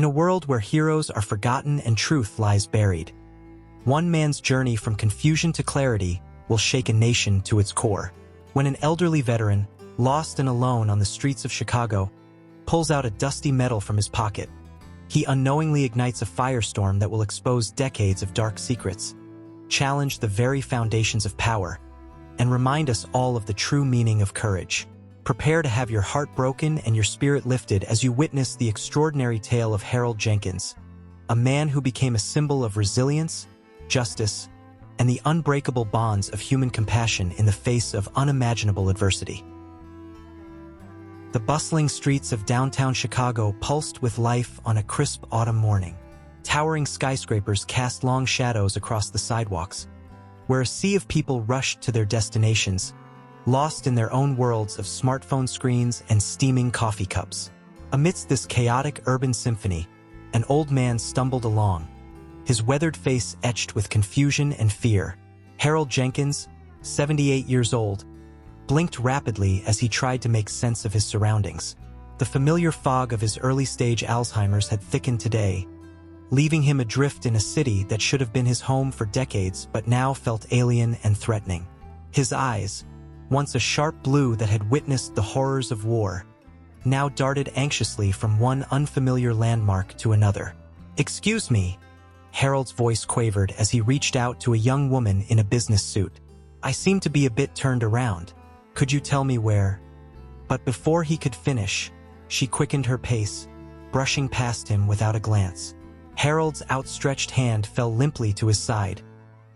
In a world where heroes are forgotten and truth lies buried, one man's journey from confusion to clarity will shake a nation to its core. When an elderly veteran, lost and alone on the streets of Chicago, pulls out a dusty medal from his pocket, he unknowingly ignites a firestorm that will expose decades of dark secrets, challenge the very foundations of power, and remind us all of the true meaning of courage. Prepare to have your heart broken and your spirit lifted as you witness the extraordinary tale of Harold Jenkins, a man who became a symbol of resilience, justice, and the unbreakable bonds of human compassion in the face of unimaginable adversity. The bustling streets of downtown Chicago pulsed with life on a crisp autumn morning. Towering skyscrapers cast long shadows across the sidewalks, where a sea of people rushed to their destinations, lost in their own worlds of smartphone screens and steaming coffee cups. Amidst this chaotic urban symphony, an old man stumbled along, his weathered face etched with confusion and fear. Harold Jenkins, 78 years old, blinked rapidly as he tried to make sense of his surroundings. The familiar fog of his early-stage Alzheimer's had thickened today, leaving him adrift in a city that should have been his home for decades but now felt alien and threatening. His eyes, once a sharp blue that had witnessed the horrors of war, now darted anxiously from one unfamiliar landmark to another. "Excuse me," Harold's voice quavered as he reached out to a young woman in a business suit. "I seem to be a bit turned around. Could you tell me where?" But before he could finish, she quickened her pace, brushing past him without a glance. Harold's outstretched hand fell limply to his side,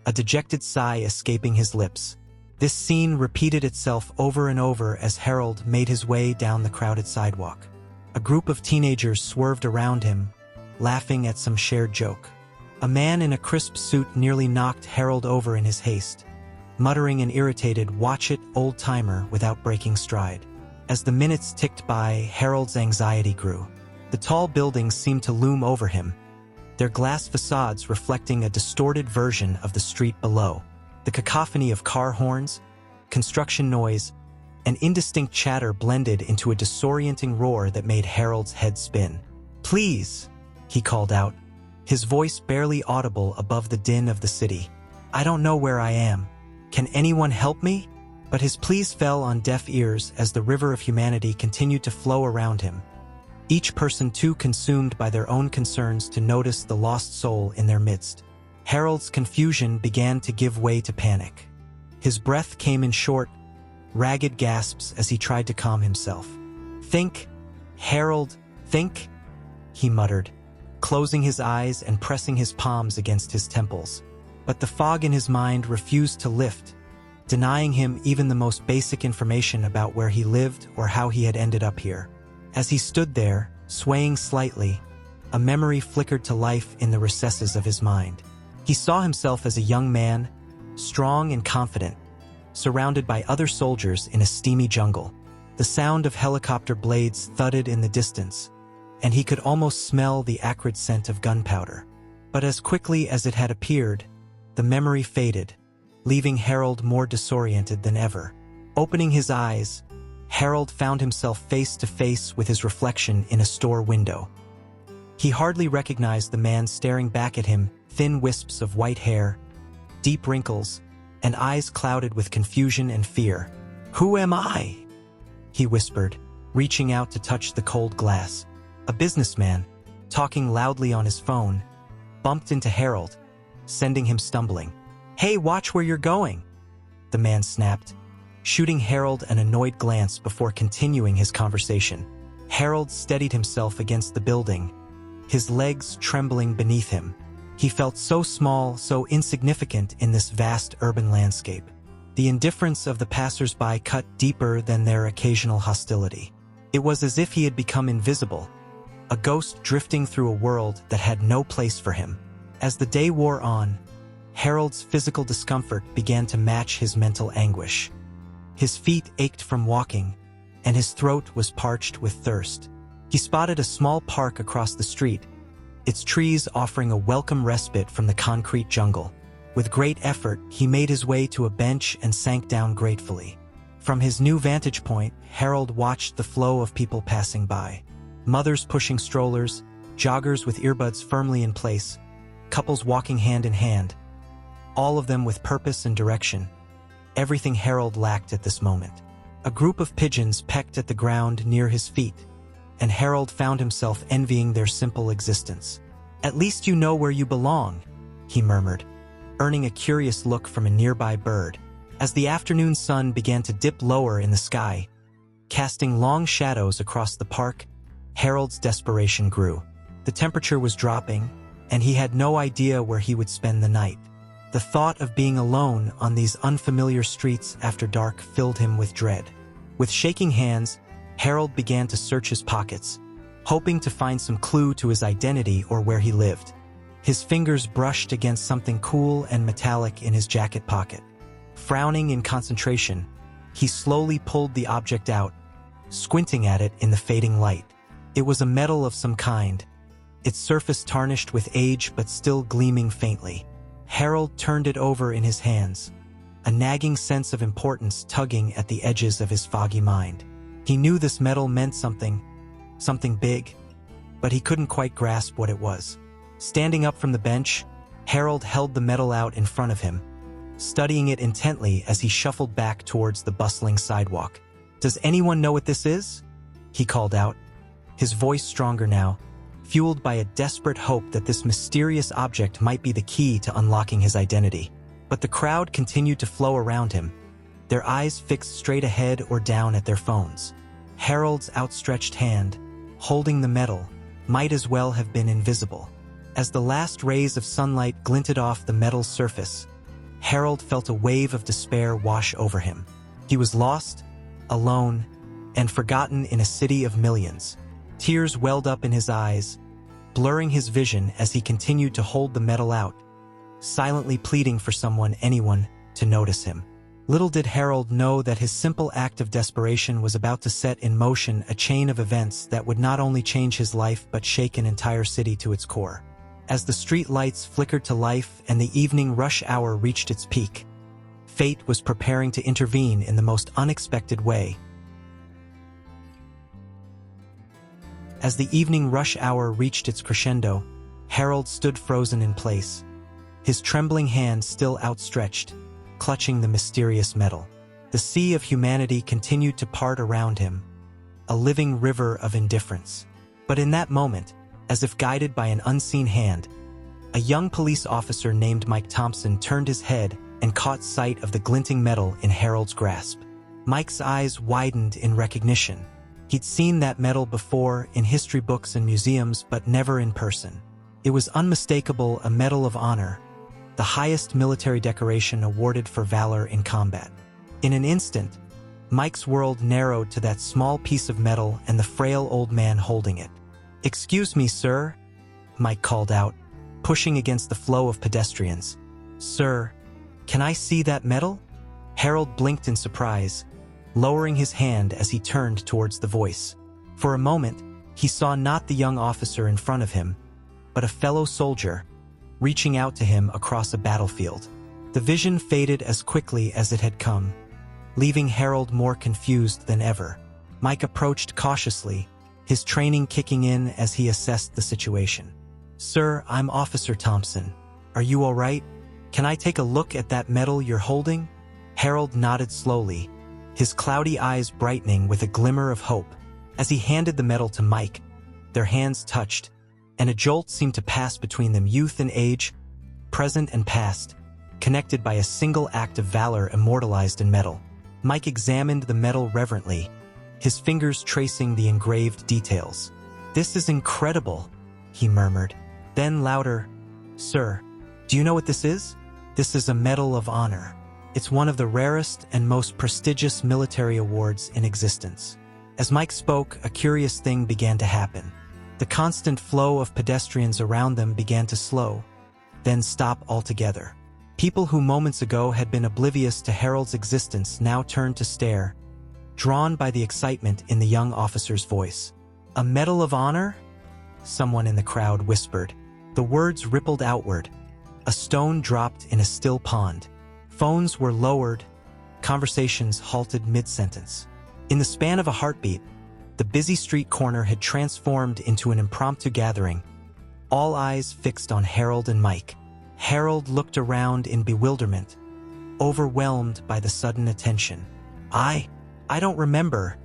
a dejected sigh escaping his lips. This scene repeated itself over and over as Harold made his way down the crowded sidewalk. A group of teenagers swerved around him, laughing at some shared joke. A man in a crisp suit nearly knocked Harold over in his haste, muttering an irritated "watch it, old-timer" without breaking stride. As the minutes ticked by, Harold's anxiety grew. The tall buildings seemed to loom over him, their glass facades reflecting a distorted version of the street below. The cacophony of car horns, construction noise, and indistinct chatter blended into a disorienting roar that made Harold's head spin. "Please," he called out, his voice barely audible above the din of the city. "I don't know where I am. Can anyone help me?" But his pleas fell on deaf ears as the river of humanity continued to flow around him, each person too consumed by their own concerns to notice the lost soul in their midst. Harold's confusion began to give way to panic. His breath came in short, ragged gasps as he tried to calm himself. "Think, Harold, think," he muttered, closing his eyes and pressing his palms against his temples. But the fog in his mind refused to lift, denying him even the most basic information about where he lived or how he had ended up here. As he stood there, swaying slightly, a memory flickered to life in the recesses of his mind. He saw himself as a young man, strong and confident, surrounded by other soldiers in a steamy jungle. The sound of helicopter blades thudded in the distance, and he could almost smell the acrid scent of gunpowder. But as quickly as it had appeared, the memory faded, leaving Harold more disoriented than ever. Opening his eyes, Harold found himself face to face with his reflection in a store window. He hardly recognized the man staring back at him, thin wisps of white hair, deep wrinkles, and eyes clouded with confusion and fear. "Who am I?" he whispered, reaching out to touch the cold glass. A businessman, talking loudly on his phone, bumped into Harold, sending him stumbling. "Hey, watch where you're going," the man snapped, shooting Harold an annoyed glance before continuing his conversation. Harold steadied himself against the building, his legs trembling beneath him. He felt so small, so insignificant in this vast urban landscape. The indifference of the passers-by cut deeper than their occasional hostility. It was as if he had become invisible, a ghost drifting through a world that had no place for him. As the day wore on, Harold's physical discomfort began to match his mental anguish. His feet ached from walking, and his throat was parched with thirst. He spotted a small park across the street, its trees offering a welcome respite from the concrete jungle. With great effort, he made his way to a bench and sank down gratefully. From his new vantage point, Harold watched the flow of people passing by. Mothers pushing strollers, joggers with earbuds firmly in place, couples walking hand in hand, all of them with purpose and direction. Everything Harold lacked at this moment. A group of pigeons pecked at the ground near his feet, and Harold found himself envying their simple existence. "At least you know where you belong," he murmured, earning a curious look from a nearby bird. As the afternoon sun began to dip lower in the sky, casting long shadows across the park, Harold's desperation grew. The temperature was dropping, and he had no idea where he would spend the night. The thought of being alone on these unfamiliar streets after dark filled him with dread. With shaking hands, Harold began to search his pockets, hoping to find some clue to his identity or where he lived. His fingers brushed against something cool and metallic in his jacket pocket. Frowning in concentration, he slowly pulled the object out, squinting at it in the fading light. It was a medal of some kind, its surface tarnished with age but still gleaming faintly. Harold turned it over in his hands, a nagging sense of importance tugging at the edges of his foggy mind. He knew this medal meant something big, but he couldn't quite grasp what it was. Standing up from the bench, Harold held the medal out in front of him, studying it intently as he shuffled back towards the bustling sidewalk. "Does anyone know what this is?" he called out, his voice stronger now, fueled by a desperate hope that this mysterious object might be the key to unlocking his identity. But the crowd continued to flow around him, their eyes fixed straight ahead or down at their phones. Harold's outstretched hand, holding the medal, might as well have been invisible. As the last rays of sunlight glinted off the metal's surface, Harold felt a wave of despair wash over him. He was lost, alone, and forgotten in a city of millions. Tears welled up in his eyes, blurring his vision as he continued to hold the medal out, silently pleading for anyone, to notice him. Little did Harold know that his simple act of desperation was about to set in motion a chain of events that would not only change his life but shake an entire city to its core. As the street lights flickered to life and the evening rush hour reached its peak, fate was preparing to intervene in the most unexpected way. As the evening rush hour reached its crescendo, Harold stood frozen in place, his trembling hand still outstretched, clutching the mysterious medal. The sea of humanity continued to part around him, a living river of indifference. But in that moment, as if guided by an unseen hand, a young police officer named Mike Thompson turned his head and caught sight of the glinting medal in Harold's grasp. Mike's eyes widened in recognition. He'd seen that medal before in history books and museums, but never in person. It was unmistakable, a Medal of Honor, the highest military decoration awarded for valor in combat. In an instant, Mike's world narrowed to that small piece of metal and the frail old man holding it. "Excuse me, sir," Mike called out, pushing against the flow of pedestrians. "Sir, can I see that medal?" Harold blinked in surprise, lowering his hand as he turned towards the voice. For a moment, he saw not the young officer in front of him, but a fellow soldier, reaching out to him across a battlefield. The vision faded as quickly as it had come, leaving Harold more confused than ever. Mike approached cautiously, his training kicking in as he assessed the situation. "Sir, I'm Officer Thompson. Are you all right? Can I take a look at that medal you're holding?" Harold nodded slowly, his cloudy eyes brightening with a glimmer of hope. As he handed the medal to Mike, their hands touched, and a jolt seemed to pass between them, youth and age, present and past, connected by a single act of valor immortalized in metal. Mike examined the medal reverently, his fingers tracing the engraved details. "This is incredible," he murmured. Then louder, "Sir, do you know what this is?" "This is a Medal of Honor. It's one of the rarest and most prestigious military awards in existence." As Mike spoke, a curious thing began to happen. The constant flow of pedestrians around them began to slow, then stop altogether. People who moments ago had been oblivious to Harold's existence now turned to stare, drawn by the excitement in the young officer's voice. "A Medal of Honor?" someone in the crowd whispered. The words rippled outward. A stone dropped in a still pond. Phones were lowered, conversations halted mid-sentence. In the span of a heartbeat, The busy street corner had transformed into an impromptu gathering, all eyes fixed on Harold and Mike. Harold looked around in bewilderment, overwhelmed by the sudden attention. I don't remember,"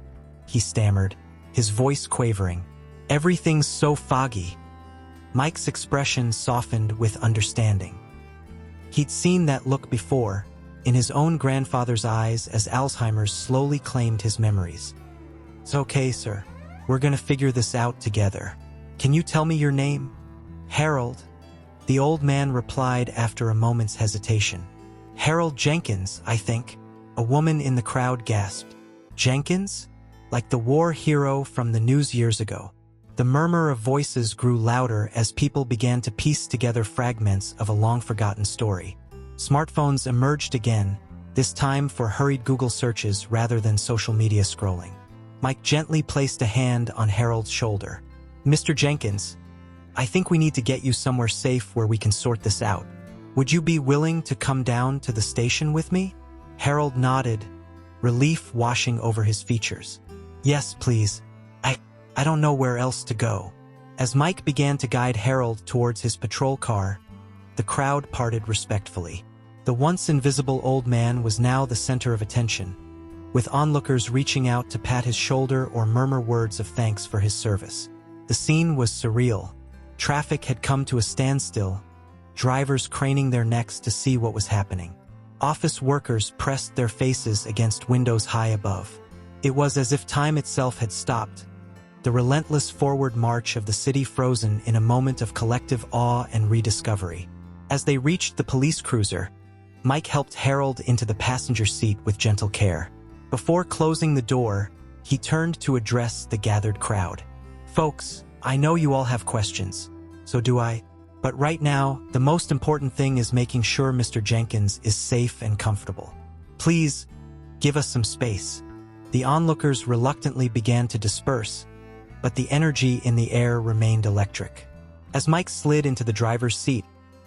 he stammered, his voice quavering. "Everything's so foggy." Mike's expression softened with understanding. He'd seen that look before, in his own grandfather's eyes as Alzheimer's slowly claimed his memories. "It's okay, sir. We're gonna figure this out together. Can you tell me your name?" "Harold," the old man replied after a moment's hesitation. "Harold Jenkins, I think," a woman in the crowd gasped. "Jenkins? Like the war hero from the news years ago?" The murmur of voices grew louder as people began to piece together fragments of a long-forgotten story. Smartphones emerged again, this time for hurried Google searches rather than social media scrolling. Mike gently placed a hand on Harold's shoulder. "Mr. Jenkins, I think we need to get you somewhere safe where we can sort this out. Would you be willing to come down to the station with me?" Harold nodded, relief washing over his features. "Yes, please. I don't know where else to go." As Mike began to guide Harold towards his patrol car, the crowd parted respectfully. The once invisible old man was now the center of attention, with onlookers reaching out to pat his shoulder or murmur words of thanks for his service. The scene was surreal. Traffic had come to a standstill, drivers craning their necks to see what was happening. Office workers pressed their faces against windows high above. It was as if time itself had stopped, the relentless forward march of the city frozen in a moment of collective awe and rediscovery. As they reached the police cruiser, Mike helped Harold into the passenger seat with gentle care. Before closing the door, he turned to address the gathered crowd. "Folks, I know you all have questions, so do I. But right now, the most important thing is making sure Mr. Jenkins is safe and comfortable. Please, give us some space." The onlookers reluctantly began to disperse, but the energy in the air remained electric. As Mike slid into the driver's seat,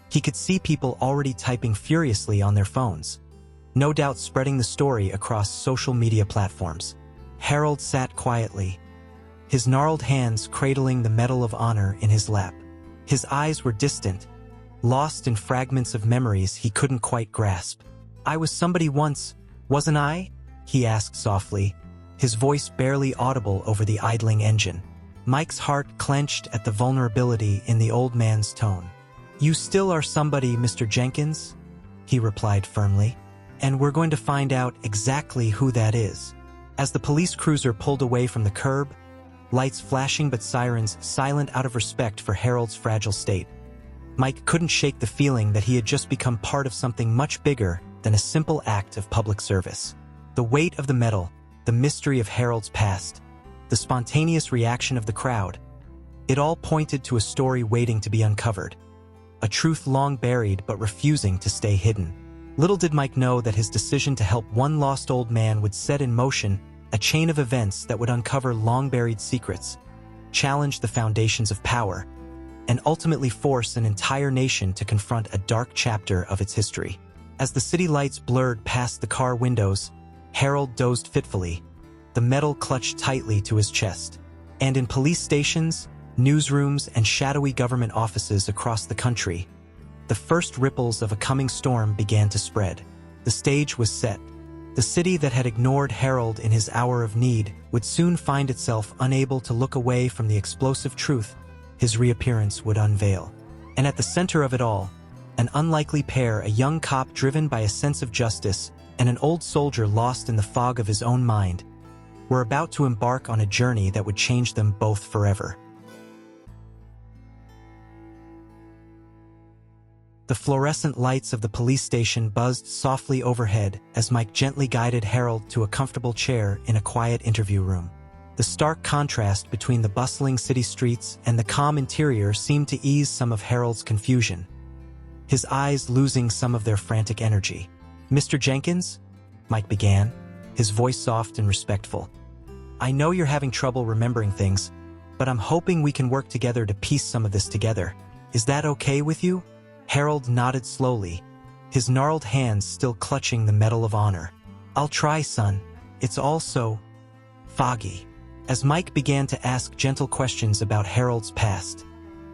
he could see people already typing furiously on their phones, no doubt spreading the story across social media platforms. Harold sat quietly, his gnarled hands cradling the Medal of Honor in his lap. His eyes were distant, lost in fragments of memories he couldn't quite grasp. "I was somebody once, wasn't I?" he asked softly, his voice barely audible over the idling engine. Mike's heart clenched at the vulnerability in the old man's tone. "You still are somebody, Mr. Jenkins," he replied firmly, "and we're going to find out exactly who that is." As the police cruiser pulled away from the curb, lights flashing but sirens silent out of respect for Harold's fragile state, Mike couldn't shake the feeling that he had just become part of something much bigger than a simple act of public service. The weight of the medal, the mystery of Harold's past, the spontaneous reaction of the crowd, it all pointed to a story waiting to be uncovered, a truth long buried but refusing to stay hidden. Little did Mike know that his decision to help one lost old man would set in motion a chain of events that would uncover long-buried secrets, challenge the foundations of power, and ultimately force an entire nation to confront a dark chapter of its history. As the city lights blurred past the car windows, Harold dozed fitfully, the medal clutched tightly to his chest. And in police stations, newsrooms, and shadowy government offices across the country, the first ripples of a coming storm began to spread. The stage was set. The city that had ignored Harold in his hour of need would soon find itself unable to look away from the explosive truth his reappearance would unveil. And at the center of it all, an unlikely pair, a young cop driven by a sense of justice and an old soldier lost in the fog of his own mind, were about to embark on a journey that would change them both forever. The fluorescent lights of the police station buzzed softly overhead as Mike gently guided Harold to a comfortable chair in a quiet interview room. The stark contrast between the bustling city streets and the calm interior seemed to ease some of Harold's confusion, his eyes losing some of their frantic energy. "Mr. Jenkins?" Mike began, his voice soft and respectful. "I know you're having trouble remembering things, but I'm hoping we can work together to piece some of this together. Is that okay with you?" Harold nodded slowly, his gnarled hands still clutching the Medal of Honor. "I'll try, son. It's all so foggy." As Mike began to ask gentle questions about Harold's past,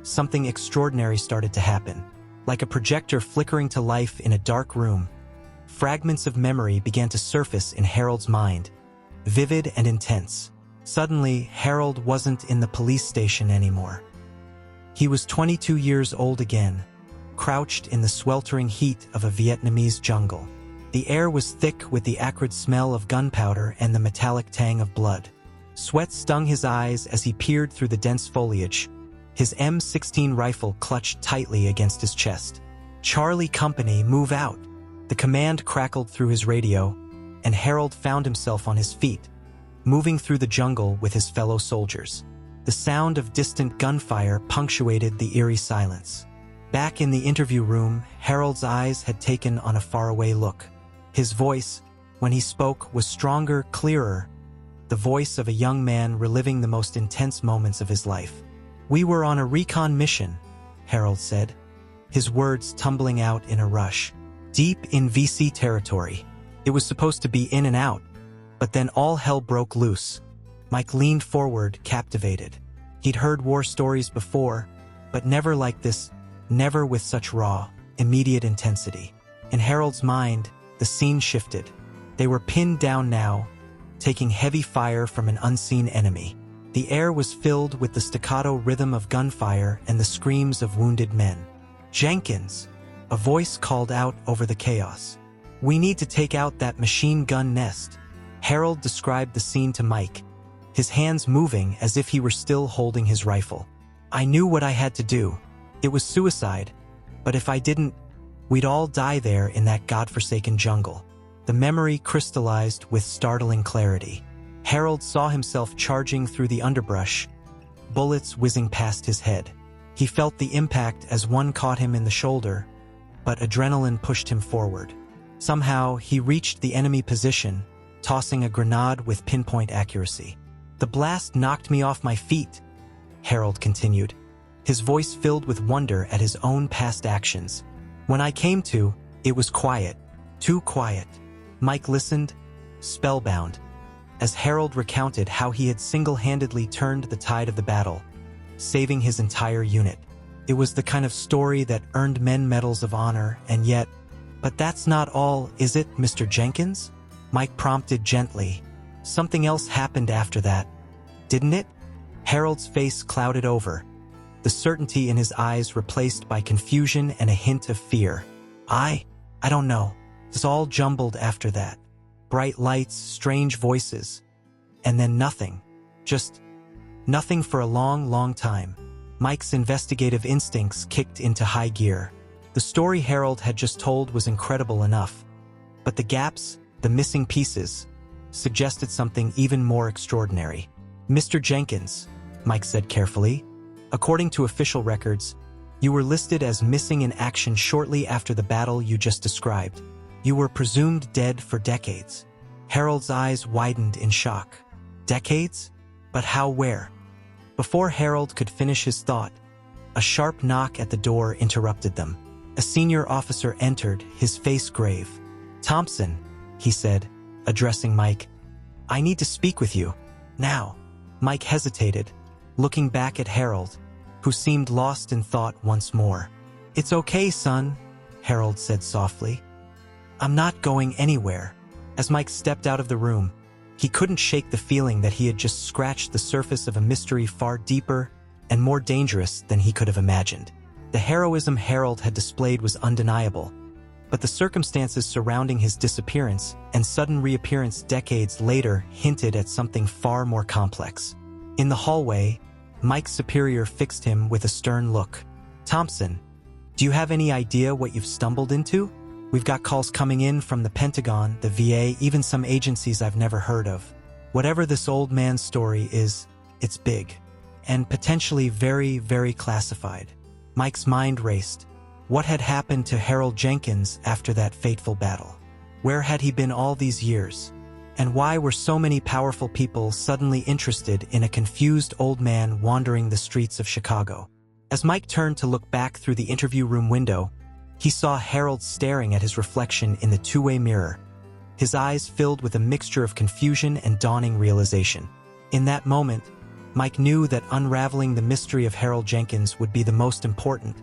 something extraordinary started to happen. Like a projector flickering to life in a dark room, fragments of memory began to surface in Harold's mind, vivid and intense. Suddenly, Harold wasn't in the police station anymore. He was 22 years old again, crouched in the sweltering heat of a Vietnamese jungle. The air was thick with the acrid smell of gunpowder and the metallic tang of blood. Sweat stung his eyes as he peered through the dense foliage, his M16 rifle clutched tightly against his chest. "Charlie Company, move out!" The command crackled through his radio, and Harold found himself on his feet, moving through the jungle with his fellow soldiers. The sound of distant gunfire punctuated the eerie silence. Back in the interview room, Harold's eyes had taken on a faraway look. His voice, when he spoke, was stronger, clearer, the voice of a young man reliving the most intense moments of his life. "We were on a recon mission," Harold said, his words tumbling out in a rush. "Deep in VC territory. It was supposed to be in and out, but then all hell broke loose." Mike leaned forward, captivated. He'd heard war stories before, but never like this, never with such raw, immediate intensity. In Harold's mind, the scene shifted. They were pinned down now, taking heavy fire from an unseen enemy. The air was filled with the staccato rhythm of gunfire and the screams of wounded men. "Jenkins!" a voice called out over the chaos. "We need to take out that machine gun nest." Harold described the scene to Mike, his hands moving as if he were still holding his rifle. "I knew what I had to do. It was suicide, but if I didn't, we'd all die there in that godforsaken jungle." The memory crystallized with startling clarity. Harold saw himself charging through the underbrush, bullets whizzing past his head. He felt the impact as one caught him in the shoulder, but adrenaline pushed him forward. Somehow, he reached the enemy position, tossing a grenade with pinpoint accuracy. "The blast knocked me off my feet," Harold continued, his voice filled with wonder at his own past actions. "When I came to, it was quiet, too quiet." Mike listened, spellbound, as Harold recounted how he had single-handedly turned the tide of the battle, saving his entire unit. It was the kind of story that earned men medals of honor, and yet, "But that's not all, is it, Mr. Jenkins?" Mike prompted gently. "Something else happened after that, didn't it?" Harold's face clouded over, the certainty in his eyes replaced by confusion and a hint of fear. I don't know. It's all jumbled after that. Bright lights, strange voices, and then nothing. Just nothing for a long, long time." Mike's investigative instincts kicked into high gear. The story Harold had just told was incredible enough, but the gaps, the missing pieces, suggested something even more extraordinary. "Mr. Jenkins," Mike said carefully, "according to official records, you were listed as missing in action shortly after the battle you just described. You were presumed dead for decades." Harold's eyes widened in shock. Decades? But how, where? Before Harold could finish his thought, a sharp knock at the door interrupted them. A senior officer entered, his face grave. "Thompson," he said, addressing Mike, "I need to speak with you. Now." Mike hesitated, looking back at Harold, who seemed lost in thought once more. "It's okay, son," Harold said softly. "I'm not going anywhere." As Mike stepped out of the room, he couldn't shake the feeling that he had just scratched the surface of a mystery far deeper and more dangerous than he could have imagined. The heroism Harold had displayed was undeniable, but the circumstances surrounding his disappearance and sudden reappearance decades later hinted at something far more complex. In the hallway, Mike's superior fixed him with a stern look. "Thompson, do you have any idea what you've stumbled into? We've got calls coming in from the Pentagon, the VA, even some agencies I've never heard of. Whatever this old man's story is, it's big, and potentially very, very classified." Mike's mind raced. What had happened to Harold Jenkins after that fateful battle? Where had he been all these years? And why were so many powerful people suddenly interested in a confused old man wandering the streets of Chicago? As Mike turned to look back through the interview room window, he saw Harold staring at his reflection in the two-way mirror, his eyes filled with a mixture of confusion and dawning realization. In that moment, Mike knew that unraveling the mystery of Harold Jenkins would be the most important,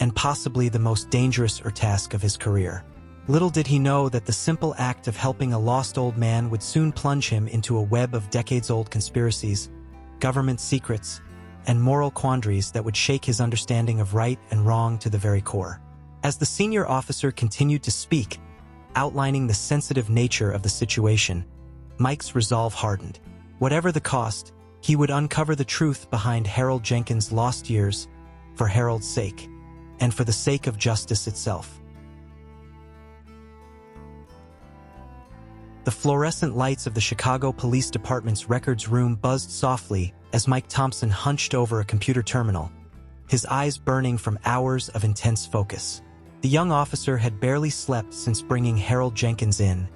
and possibly the most dangerous task of his career. Little did he know that the simple act of helping a lost old man would soon plunge him into a web of decades-old conspiracies, government secrets, and moral quandaries that would shake his understanding of right and wrong to the very core. As the senior officer continued to speak, outlining the sensitive nature of the situation, Mike's resolve hardened. Whatever the cost, he would uncover the truth behind Harold Jenkins' lost years, for Harold's sake, and for the sake of justice itself. The fluorescent lights of the Chicago Police Department's records room buzzed softly as Mike Thompson hunched over a computer terminal, his eyes burning from hours of intense focus. The young officer had barely slept since bringing Harold Jenkins in,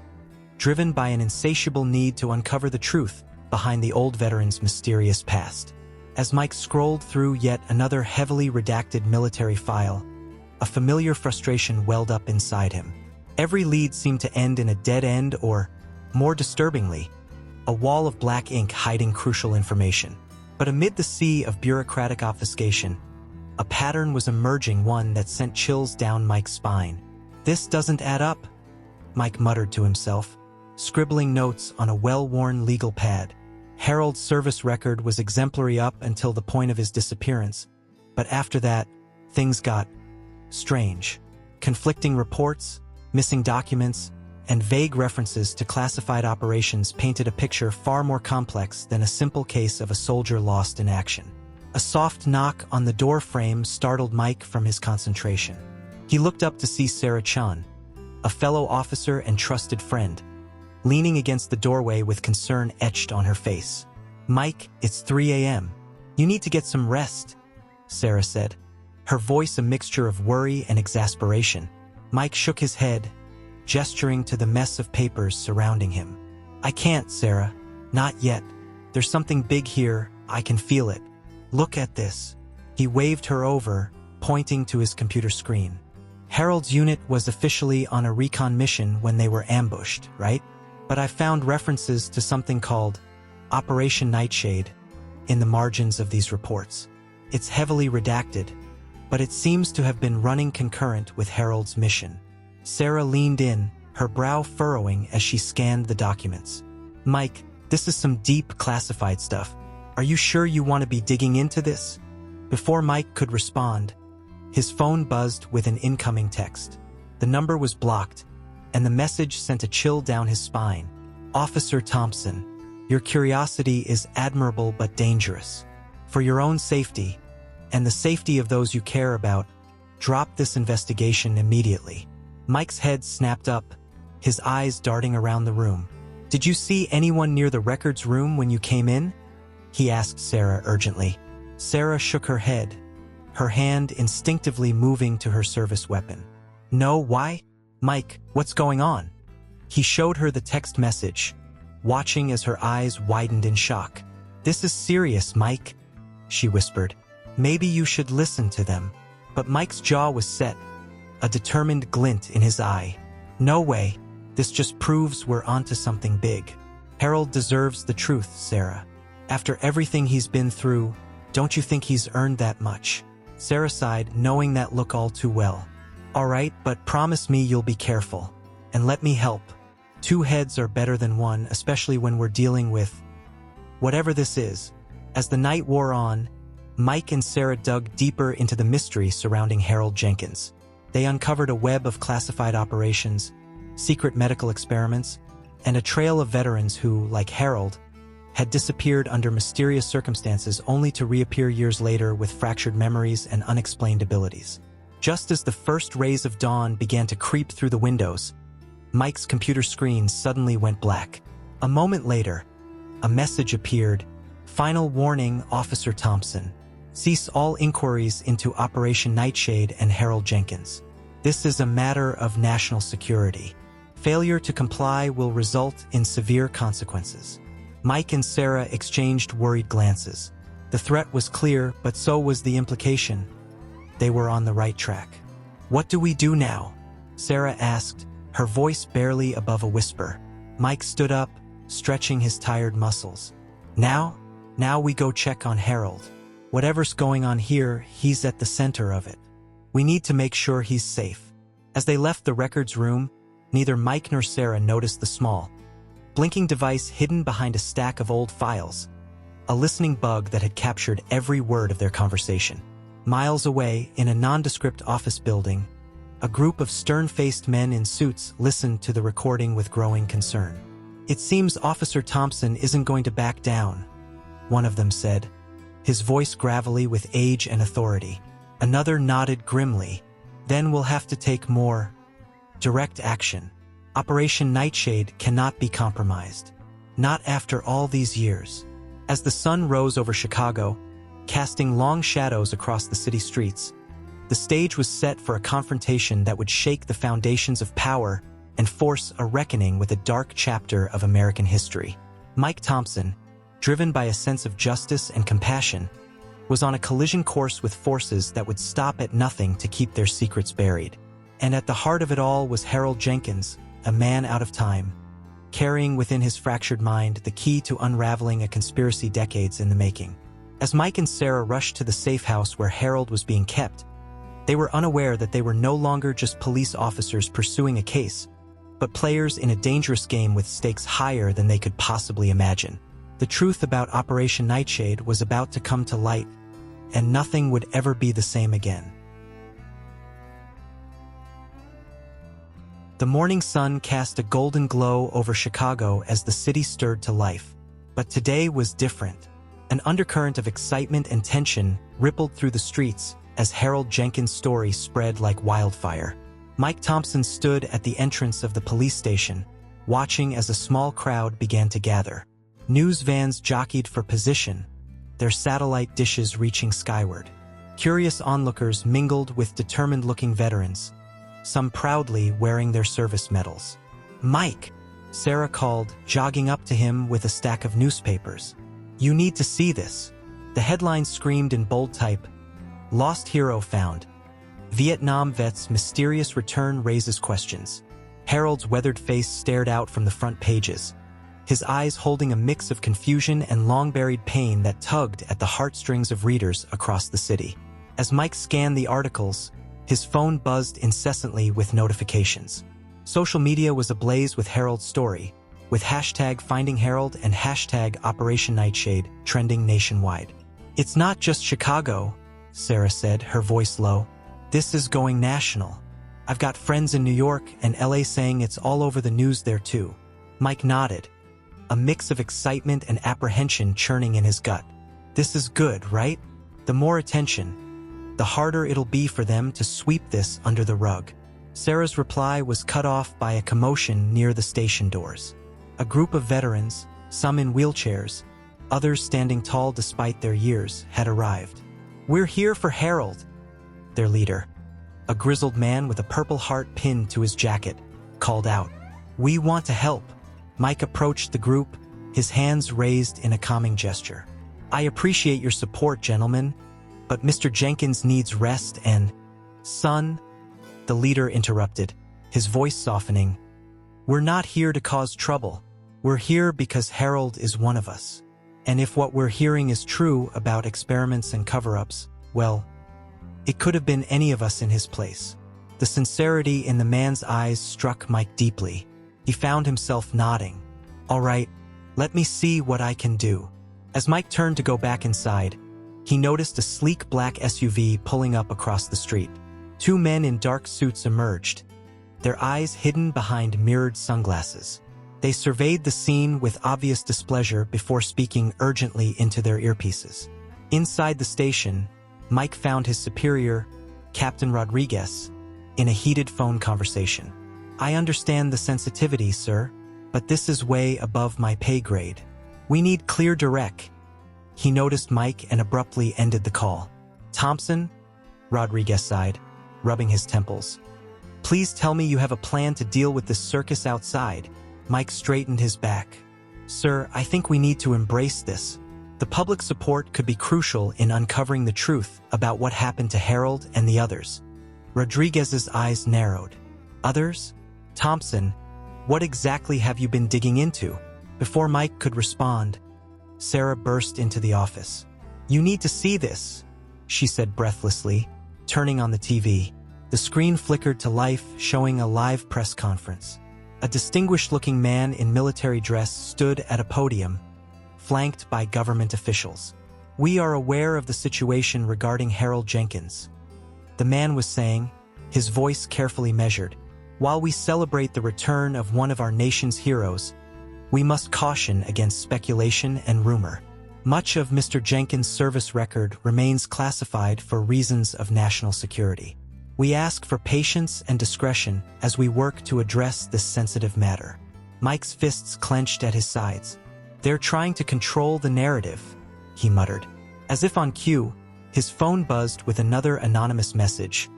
driven by an insatiable need to uncover the truth behind the old veteran's mysterious past. As Mike scrolled through yet another heavily redacted military file, a familiar frustration welled up inside him. Every lead seemed to end in a dead end or, more disturbingly, a wall of black ink hiding crucial information. But amid the sea of bureaucratic obfuscation, a pattern was emerging, one that sent chills down Mike's spine. "This doesn't add up," Mike muttered to himself, scribbling notes on a well-worn legal pad. Harold's service record was exemplary up until the point of his disappearance, but after that, things got strange. Conflicting reports, missing documents, and vague references to classified operations painted a picture far more complex than a simple case of a soldier lost in action. A soft knock on the door frame startled Mike from his concentration. He looked up to see Sarah Chun, a fellow officer and trusted friend, leaning against the doorway with concern etched on her face. "Mike, it's 3 a.m. You need to get some rest," Sarah said, her voice a mixture of worry and exasperation. Mike shook his head, gesturing to the mess of papers surrounding him. "I can't, Sarah. Not yet. There's something big here. I can feel it. Look at this." He waved her over, pointing to his computer screen. "Harold's unit was officially on a recon mission when they were ambushed, right? But I found references to something called Operation Nightshade in the margins of these reports. It's heavily redacted, but it seems to have been running concurrent with Harold's mission." Sarah leaned in, her brow furrowing as she scanned the documents. "Mike, this is some deep classified stuff. Are you sure you want to be digging into this?" Before Mike could respond, his phone buzzed with an incoming text. The number was blocked, and the message sent a chill down his spine. "Officer Thompson, your curiosity is admirable but dangerous. For your own safety, and the safety of those you care about, drop this investigation immediately." Mike's head snapped up, his eyes darting around the room. "Did you see anyone near the records room when you came in?" he asked Sarah urgently. Sarah shook her head, her hand instinctively moving to her service weapon. "No, why? Mike, what's going on?" He showed her the text message, watching as her eyes widened in shock. "This is serious, Mike," she whispered. "Maybe you should listen to them." But Mike's jaw was set, a determined glint in his eye. "No way. This just proves we're onto something big. Harold deserves the truth, Sarah. After everything he's been through, don't you think he's earned that much?" Sarah sighed, knowing that look all too well. "All right, but promise me you'll be careful. And let me help. 2 heads are better than 1, especially when we're dealing with whatever this is." As the night wore on, Mike and Sarah dug deeper into the mystery surrounding Harold Jenkins. They uncovered a web of classified operations, secret medical experiments, and a trail of veterans who, like Harold, had disappeared under mysterious circumstances only to reappear years later with fractured memories and unexplained abilities. Just as the first rays of dawn began to creep through the windows, Mike's computer screen suddenly went black. A moment later, a message appeared. "Final warning, Officer Thompson. Cease all inquiries into Operation Nightshade and Harold Jenkins. This is a matter of national security. Failure to comply will result in severe consequences." Mike and Sarah exchanged worried glances. The threat was clear, but so was the implication. They were on the right track. "What do we do now?" Sarah asked, her voice barely above a whisper. Mike stood up, stretching his tired muscles. Now we go check on Harold. Whatever's going on here, he's at the center of it. We need to make sure he's safe." As they left the records room, neither Mike nor Sarah noticed the small, blinking device hidden behind a stack of old files, a listening bug that had captured every word of their conversation. Miles away, in a nondescript office building, a group of stern-faced men in suits listened to the recording with growing concern. "It seems Officer Thompson isn't going to back down," one of them said, his voice gravelly with age and authority. Another nodded grimly. "Then we'll have to take more direct action. Operation Nightshade cannot be compromised. Not after all these years." As the sun rose over Chicago, casting long shadows across the city streets, the stage was set for a confrontation that would shake the foundations of power and force a reckoning with a dark chapter of American history. Mike Thompson, driven by a sense of justice and compassion, was on a collision course with forces that would stop at nothing to keep their secrets buried. And at the heart of it all was Harold Jenkins, a man out of time, carrying within his fractured mind the key to unraveling a conspiracy decades in the making. As Mike and Sarah rushed to the safe house where Harold was being kept, they were unaware that they were no longer just police officers pursuing a case, but players in a dangerous game with stakes higher than they could possibly imagine. The truth about Operation Nightshade was about to come to light, and nothing would ever be the same again. The morning sun cast a golden glow over Chicago as the city stirred to life. But today was different. An undercurrent of excitement and tension rippled through the streets as Harold Jenkins' story spread like wildfire. Mike Thompson stood at the entrance of the police station, watching as a small crowd began to gather. News vans jockeyed for position, their satellite dishes reaching skyward. Curious onlookers mingled with determined-looking veterans, some proudly wearing their service medals. "Mike," Sarah called, jogging up to him with a stack of newspapers. "You need to see this." The headline screamed in bold type, "Lost Hero Found. Vietnam Vet's Mysterious Return Raises Questions." Harold's weathered face stared out from the front pages, his eyes holding a mix of confusion and long-buried pain that tugged at the heartstrings of readers across the city. As Mike scanned the articles, his phone buzzed incessantly with notifications. Social media was ablaze with Harold's story, with hashtag Finding Harold and hashtag Operation Nightshade trending nationwide. "It's not just Chicago," Sarah said, her voice low. "This is going national. I've got friends in New York and LA saying it's all over the news there too." Mike nodded, a mix of excitement and apprehension churning in his gut. "This is good, right? The more attention, the harder it'll be for them to sweep this under the rug." Sarah's reply was cut off by a commotion near the station doors. A group of veterans, some in wheelchairs, others standing tall despite their years, had arrived. "We're here for Harold," their leader, a grizzled man with a purple heart pinned to his jacket, called out. "We want to help." Mike approached the group, his hands raised in a calming gesture. "I appreciate your support, gentlemen, but Mr. Jenkins needs rest and—" "Son," the leader interrupted, his voice softening, "we're not here to cause trouble. We're here because Harold is one of us. And if what we're hearing is true about experiments and cover-ups, well, it could have been any of us in his place." The sincerity in the man's eyes struck Mike deeply. He found himself nodding. "All right, let me see what I can do." As Mike turned to go back inside, he noticed a sleek black SUV pulling up across the street. Two men in dark suits emerged, their eyes hidden behind mirrored sunglasses. They surveyed the scene with obvious displeasure before speaking urgently into their earpieces. Inside the station, Mike found his superior, Captain Rodriguez, in a heated phone conversation. "I understand the sensitivity, sir, but this is way above my pay grade. We need clear direct." He noticed Mike and abruptly ended the call. "Thompson?" Rodriguez sighed, rubbing his temples. "Please tell me you have a plan to deal with this circus outside." Mike straightened his back. "Sir, I think we need to embrace this. The public support could be crucial in uncovering the truth about what happened to Harold and the others." Rodriguez's eyes narrowed. "Others? Thompson, what exactly have you been digging into?" Before Mike could respond, Sarah burst into the office. "You need to see this," she said breathlessly, turning on the TV. The screen flickered to life, showing a live press conference. A distinguished-looking man in military dress stood at a podium, flanked by government officials. "We are aware of the situation regarding Harold Jenkins," the man was saying, his voice carefully measured. "While we celebrate the return of one of our nation's heroes, we must caution against speculation and rumor. Much of Mr. Jenkins' service record remains classified for reasons of national security. We ask for patience and discretion as we work to address this sensitive matter." Mike's fists clenched at his sides. "They're trying to control the narrative," he muttered. As if on cue, his phone buzzed with another anonymous message.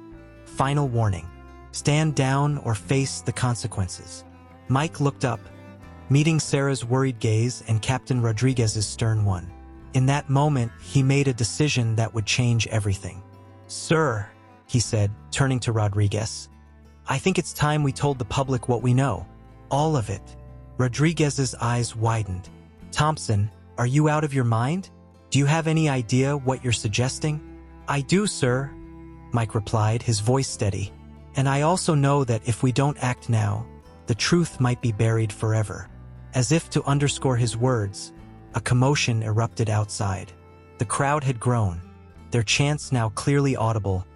"Final warning. Stand down or face the consequences." Mike looked up, meeting Sarah's worried gaze and Captain Rodriguez's stern one. In that moment, he made a decision that would change everything. "Sir," he said, turning to Rodriguez, "I think it's time we told the public what we know. All of it." Rodriguez's eyes widened. "Thompson, are you out of your mind? Do you have any idea what you're suggesting?" "I do, sir," Mike replied, his voice steady. "And I also know that if we don't act now, the truth might be buried forever." As if to underscore his words, a commotion erupted outside. The crowd had grown, their chants now clearly audible.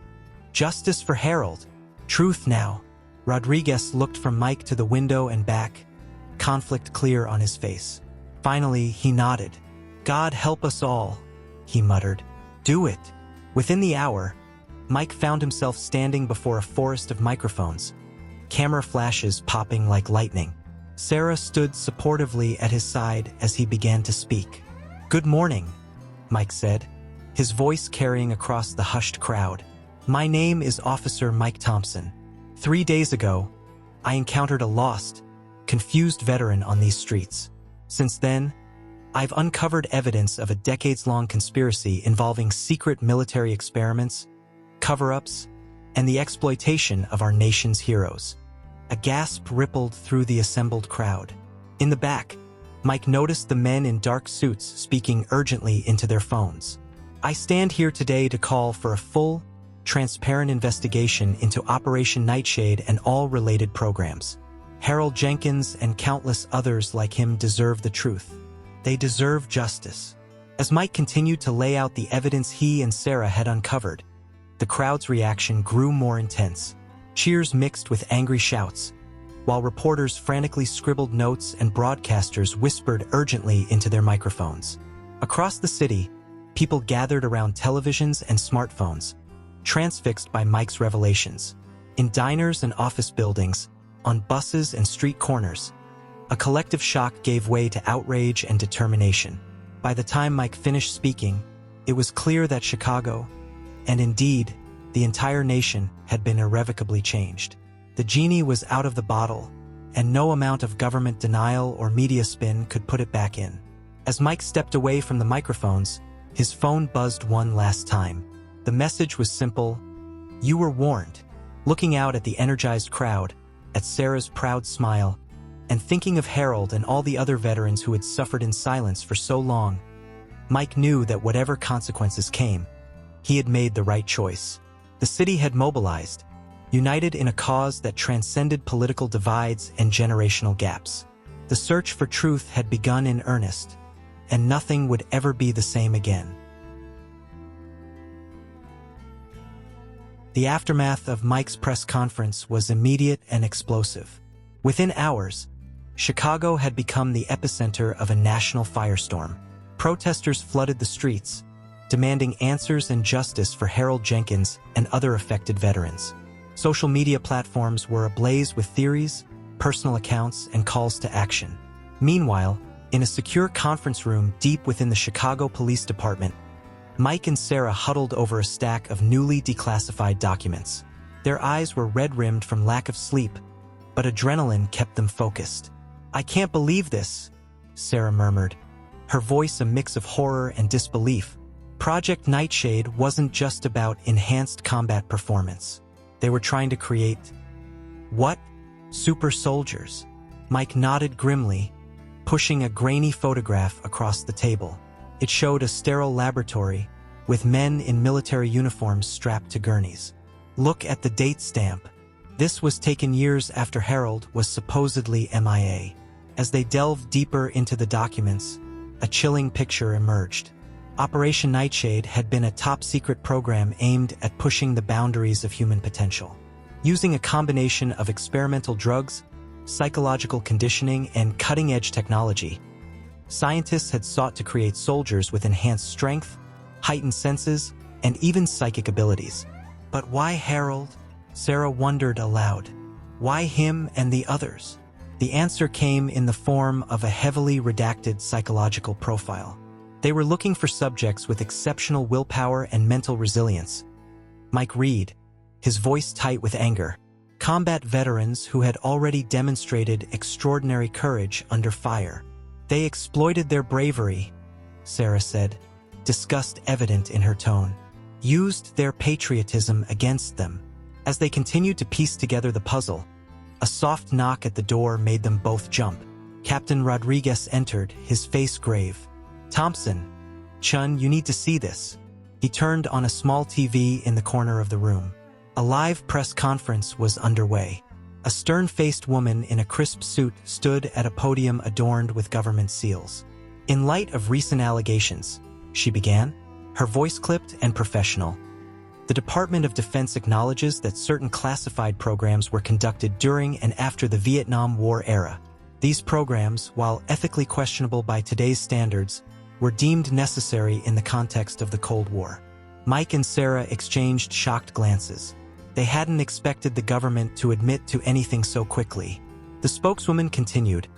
"Justice for Harold! Truth now!" Rodriguez looked from Mike to the window and back, conflict clear on his face. Finally, he nodded. "God help us all," he muttered. "Do it." Within the hour, Mike found himself standing before a forest of microphones, camera flashes popping like lightning. Sarah stood supportively at his side as he began to speak. "Good morning," Mike said, his voice carrying across the hushed crowd. "My name is Officer Mike Thompson. 3 days ago, I encountered a lost, confused veteran on these streets. Since then, I've uncovered evidence of a decades-long conspiracy involving secret military experiments, cover-ups, and the exploitation of our nation's heroes." A gasp rippled through the assembled crowd. In the back, Mike noticed the men in dark suits speaking urgently into their phones. "I stand here today to call for a full, transparent investigation into Operation Nightshade and all related programs. Harold Jenkins and countless others like him deserve the truth. They deserve justice." As Mike continued to lay out the evidence he and Sarah had uncovered, the crowd's reaction grew more intense. Cheers mixed with angry shouts, while reporters frantically scribbled notes and broadcasters whispered urgently into their microphones. Across the city, people gathered around televisions and smartphones, transfixed by Mike's revelations. In diners and office buildings, on buses and street corners, a collective shock gave way to outrage and determination. By the time Mike finished speaking, it was clear that Chicago, and indeed, the entire nation, had been irrevocably changed. The genie was out of the bottle, and no amount of government denial or media spin could put it back in. As Mike stepped away from the microphones, his phone buzzed one last time. The message was simple: "You were warned." Looking out at the energized crowd, at Sarah's proud smile, and thinking of Harold and all the other veterans who had suffered in silence for so long, Mike knew that whatever consequences came, he had made the right choice. The city had mobilized, united in a cause that transcended political divides and generational gaps. The search for truth had begun in earnest, and nothing would ever be the same again. The aftermath of Mike's press conference was immediate and explosive. Within hours, Chicago had become the epicenter of a national firestorm. Protesters flooded the streets, demanding answers and justice for Harold Jenkins and other affected veterans. Social media platforms were ablaze with theories, personal accounts, and calls to action. Meanwhile, in a secure conference room deep within the Chicago Police Department, Mike and Sarah huddled over a stack of newly declassified documents. Their eyes were red-rimmed from lack of sleep, but adrenaline kept them focused. "I can't believe this," Sarah murmured, her voice a mix of horror and disbelief. Project Nightshade wasn't just about enhanced combat performance. They were trying to create... what? Super soldiers. Mike nodded grimly, pushing a grainy photograph across the table. It showed a sterile laboratory, with men in military uniforms strapped to gurneys. Look at the date stamp. This was taken years after Harold was supposedly MIA. As they delved deeper into the documents, a chilling picture emerged. Operation Nightshade had been a top-secret program aimed at pushing the boundaries of human potential. Using a combination of experimental drugs, psychological conditioning, and cutting-edge technology, scientists had sought to create soldiers with enhanced strength, heightened senses, and even psychic abilities. But why Harold? Sarah wondered aloud. Why him and the others? The answer came in the form of a heavily redacted psychological profile. They were looking for subjects with exceptional willpower and mental resilience. Mike Reed, his voice tight with anger. Combat veterans who had already demonstrated extraordinary courage under fire. They exploited their bravery, Sarah said, disgust evident in her tone. Used their patriotism against them. As they continued to piece together the puzzle, a soft knock at the door made them both jump. Captain Rodriguez entered, his face grave. Thompson, Chun, you need to see this. He turned on a small TV in the corner of the room. A live press conference was underway. A stern-faced woman in a crisp suit stood at a podium adorned with government seals. In light of recent allegations, she began, her voice clipped and professional. The Department of Defense acknowledges that certain classified programs were conducted during and after the Vietnam War era. These programs, while ethically questionable by today's standards, were deemed necessary in the context of the Cold War. Mike and Sarah exchanged shocked glances. They hadn't expected the government to admit to anything so quickly. The spokeswoman continued,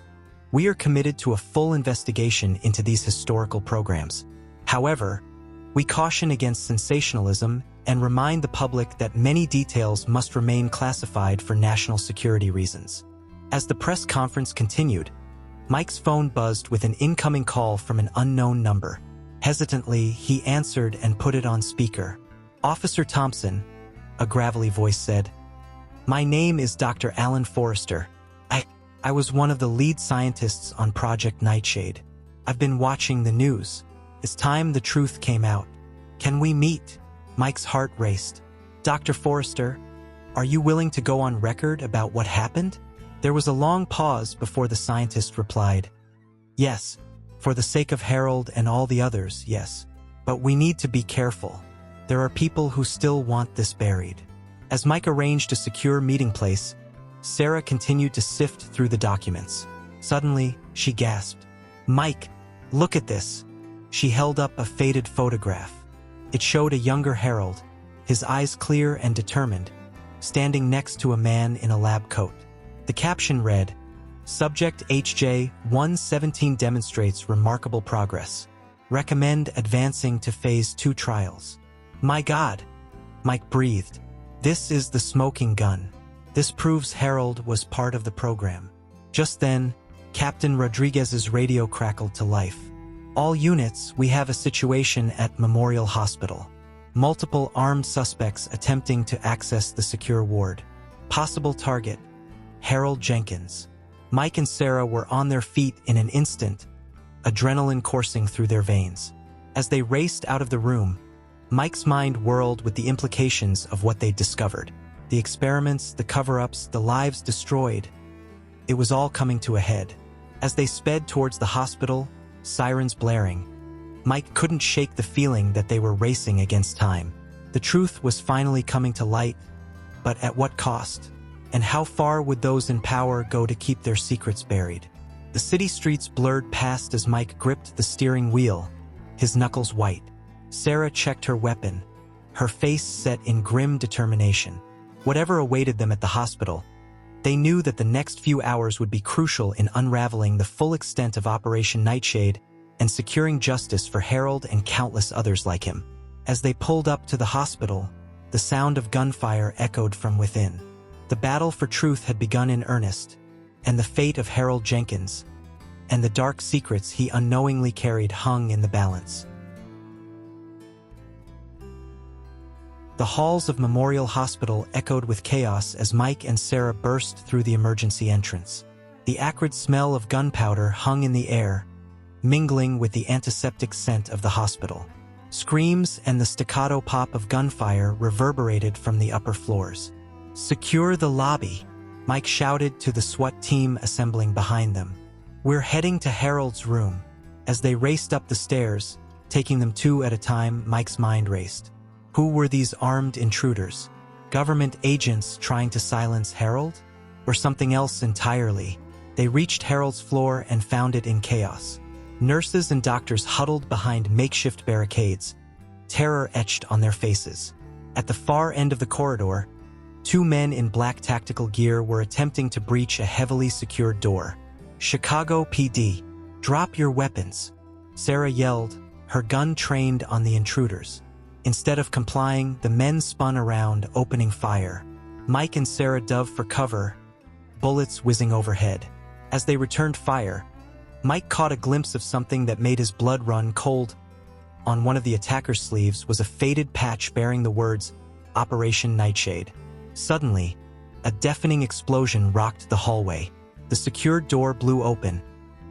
"We are committed to a full investigation into these historical programs. However, we caution against sensationalism and remind the public that many details must remain classified for national security reasons." As the press conference continued, Mike's phone buzzed with an incoming call from an unknown number. Hesitantly, he answered and put it on speaker. "Officer Thompson," a gravelly voice said. "My name is Dr. Alan Forrester. I was one of the lead scientists on Project Nightshade. I've been watching the news. It's time the truth came out. Can we meet?" Mike's heart raced. "Dr. Forrester, are you willing to go on record about what happened?" There was a long pause before the scientist replied, "Yes, for the sake of Harold and all the others, yes. But we need to be careful. There are people who still want this buried." As Mike arranged a secure meeting place, Sarah continued to sift through the documents. Suddenly, she gasped, "Mike, look at this." She held up a faded photograph. It showed a younger Harold, his eyes clear and determined, standing next to a man in a lab coat. The caption read, "Subject HJ-117 demonstrates remarkable progress. Recommend advancing to Phase 2 trials." "My God," Mike breathed. "This is the smoking gun. This proves Harold was part of the program." Just then, Captain Rodriguez's radio crackled to life. "All units, we have a situation at Memorial Hospital. Multiple armed suspects attempting to access the secure ward. Possible target, Harold Jenkins." Mike and Sarah were on their feet in an instant, adrenaline coursing through their veins. As they raced out of the room, Mike's mind whirled with the implications of what they'd discovered. The experiments, the cover-ups, the lives destroyed. It was all coming to a head. As they sped towards the hospital, sirens blaring, Mike couldn't shake the feeling that they were racing against time. The truth was finally coming to light, but at what cost? And how far would those in power go to keep their secrets buried? The city streets blurred past as Mike gripped the steering wheel, his knuckles white. Sarah checked her weapon, her face set in grim determination. Whatever awaited them at the hospital, they knew that the next few hours would be crucial in unraveling the full extent of Operation Nightshade and securing justice for Harold and countless others like him. As they pulled up to the hospital, the sound of gunfire echoed from within. The battle for truth had begun in earnest, and the fate of Harold Jenkins and the dark secrets he unknowingly carried hung in the balance. The halls of Memorial Hospital echoed with chaos as Mike and Sarah burst through the emergency entrance. The acrid smell of gunpowder hung in the air, mingling with the antiseptic scent of the hospital. Screams and the staccato pop of gunfire reverberated from the upper floors. "Secure the lobby," Mike shouted to the SWAT team assembling behind them. "We're heading to Harold's room." As they raced up the stairs, taking them two at a time, Mike's mind raced. Who were these armed intruders? Government agents trying to silence Harold? Or something else entirely? They reached Harold's floor and found it in chaos. Nurses and doctors huddled behind makeshift barricades, terror etched on their faces. At the far end of the corridor, two men in black tactical gear were attempting to breach a heavily secured door. "Chicago PD, drop your weapons," Sarah yelled, her gun trained on the intruders. Instead of complying, the men spun around, opening fire. Mike and Sarah dove for cover, bullets whizzing overhead. As they returned fire, Mike caught a glimpse of something that made his blood run cold. On one of the attacker's sleeves was a faded patch bearing the words, "Operation Nightshade." Suddenly, a deafening explosion rocked the hallway. The secured door blew open,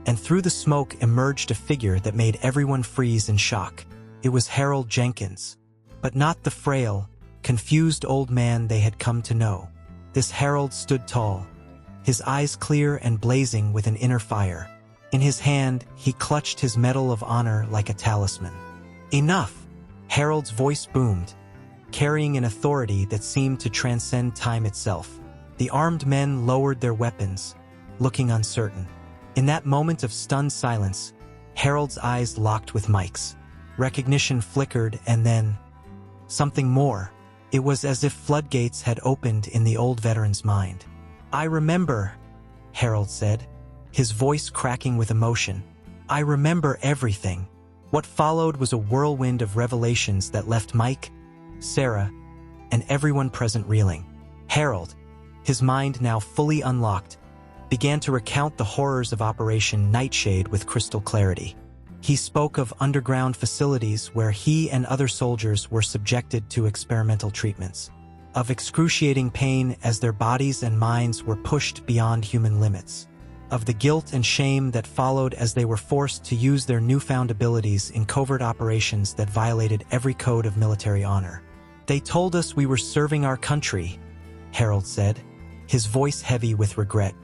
and through the smoke emerged a figure that made everyone freeze in shock. It was Harold Jenkins, but not the frail, confused old man they had come to know. This Harold stood tall, his eyes clear and blazing with an inner fire. In his hand, he clutched his Medal of Honor like a talisman. "Enough!" Harold's voice boomed, carrying an authority that seemed to transcend time itself. The armed men lowered their weapons, looking uncertain. In that moment of stunned silence, Harold's eyes locked with Mike's. Recognition flickered, and then something more. It was as if floodgates had opened in the old veteran's mind. "I remember," Harold said, his voice cracking with emotion. "I remember everything." What followed was a whirlwind of revelations that left Mike, Sarah, and everyone present reeling. Harold, his mind now fully unlocked, began to recount the horrors of Operation Nightshade with crystal clarity. He spoke of underground facilities where he and other soldiers were subjected to experimental treatments, of excruciating pain as their bodies and minds were pushed beyond human limits, of the guilt and shame that followed as they were forced to use their newfound abilities in covert operations that violated every code of military honor. "They told us we were serving our country," Harold said, his voice heavy with regret.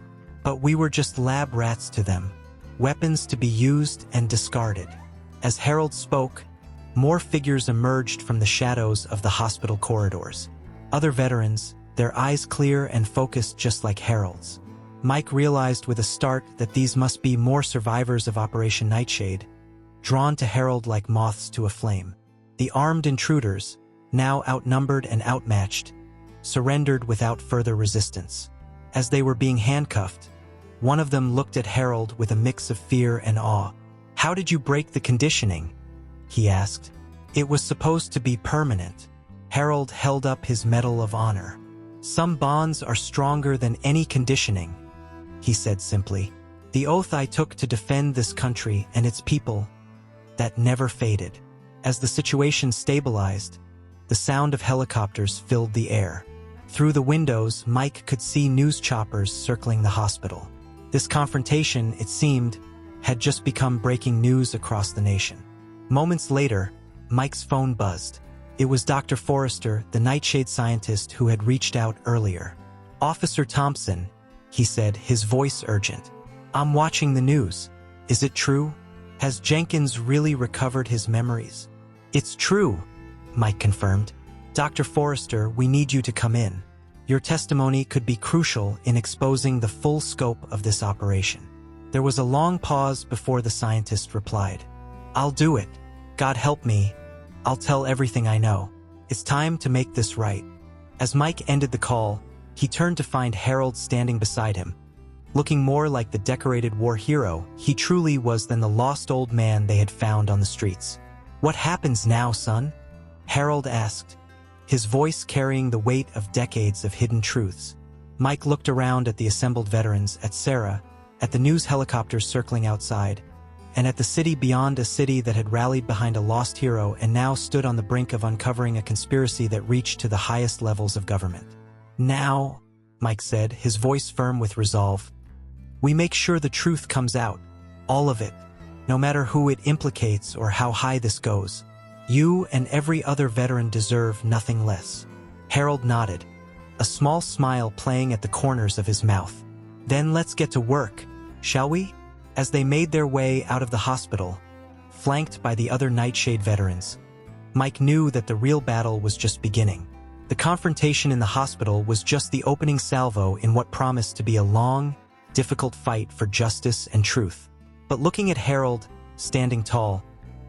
"But we were just lab rats to them, weapons to be used and discarded." As Harold spoke, more figures emerged from the shadows of the hospital corridors. Other veterans, their eyes clear and focused just like Harold's. Mike realized with a start that these must be more survivors of Operation Nightshade, drawn to Harold like moths to a flame. The armed intruders, now outnumbered and outmatched, surrendered without further resistance. As they were being handcuffed, one of them looked at Harold with a mix of fear and awe. "How did you break the conditioning?" he asked. "It was supposed to be permanent." Harold held up his Medal of Honor. "Some bonds are stronger than any conditioning," he said simply. "The oath I took to defend this country and its people, that never faded." As the situation stabilized, the sound of helicopters filled the air. Through the windows, Mike could see news choppers circling the hospital. This confrontation, it seemed, had just become breaking news across the nation. Moments later, Mike's phone buzzed. It was Dr. Forrester, the Nightshade scientist who had reached out earlier. "Officer Thompson," he said, his voice urgent. "I'm watching the news. Is it true? Has Jenkins really recovered his memories?" "It's true," Mike confirmed. "Dr. Forrester, we need you to come in. Your testimony could be crucial in exposing the full scope of this operation." There was a long pause before the scientist replied. "I'll do it. God help me. I'll tell everything I know. It's time to make this right." As Mike ended the call, he turned to find Harold standing beside him. Looking more like the decorated war hero he truly was than the lost old man they had found on the streets. "What happens now, son?" Harold asked, his voice carrying the weight of decades of hidden truths. Mike looked around at the assembled veterans, at Sarah, at the news helicopters circling outside, and at the city beyond, a city that had rallied behind a lost hero and now stood on the brink of uncovering a conspiracy that reached to the highest levels of government. "Now," Mike said, his voice firm with resolve, We make sure the truth comes out. All of it. No matter who it implicates or how high this goes. You and every other veteran deserve nothing less." Harold nodded, a small smile playing at the corners of his mouth. "Then let's get to work, shall we?" As they made their way out of the hospital, flanked by the other Nightshade veterans, Mike knew that the real battle was just beginning. The confrontation in the hospital was just the opening salvo in what promised to be a long, difficult fight for justice and truth. But looking at Harold, standing tall,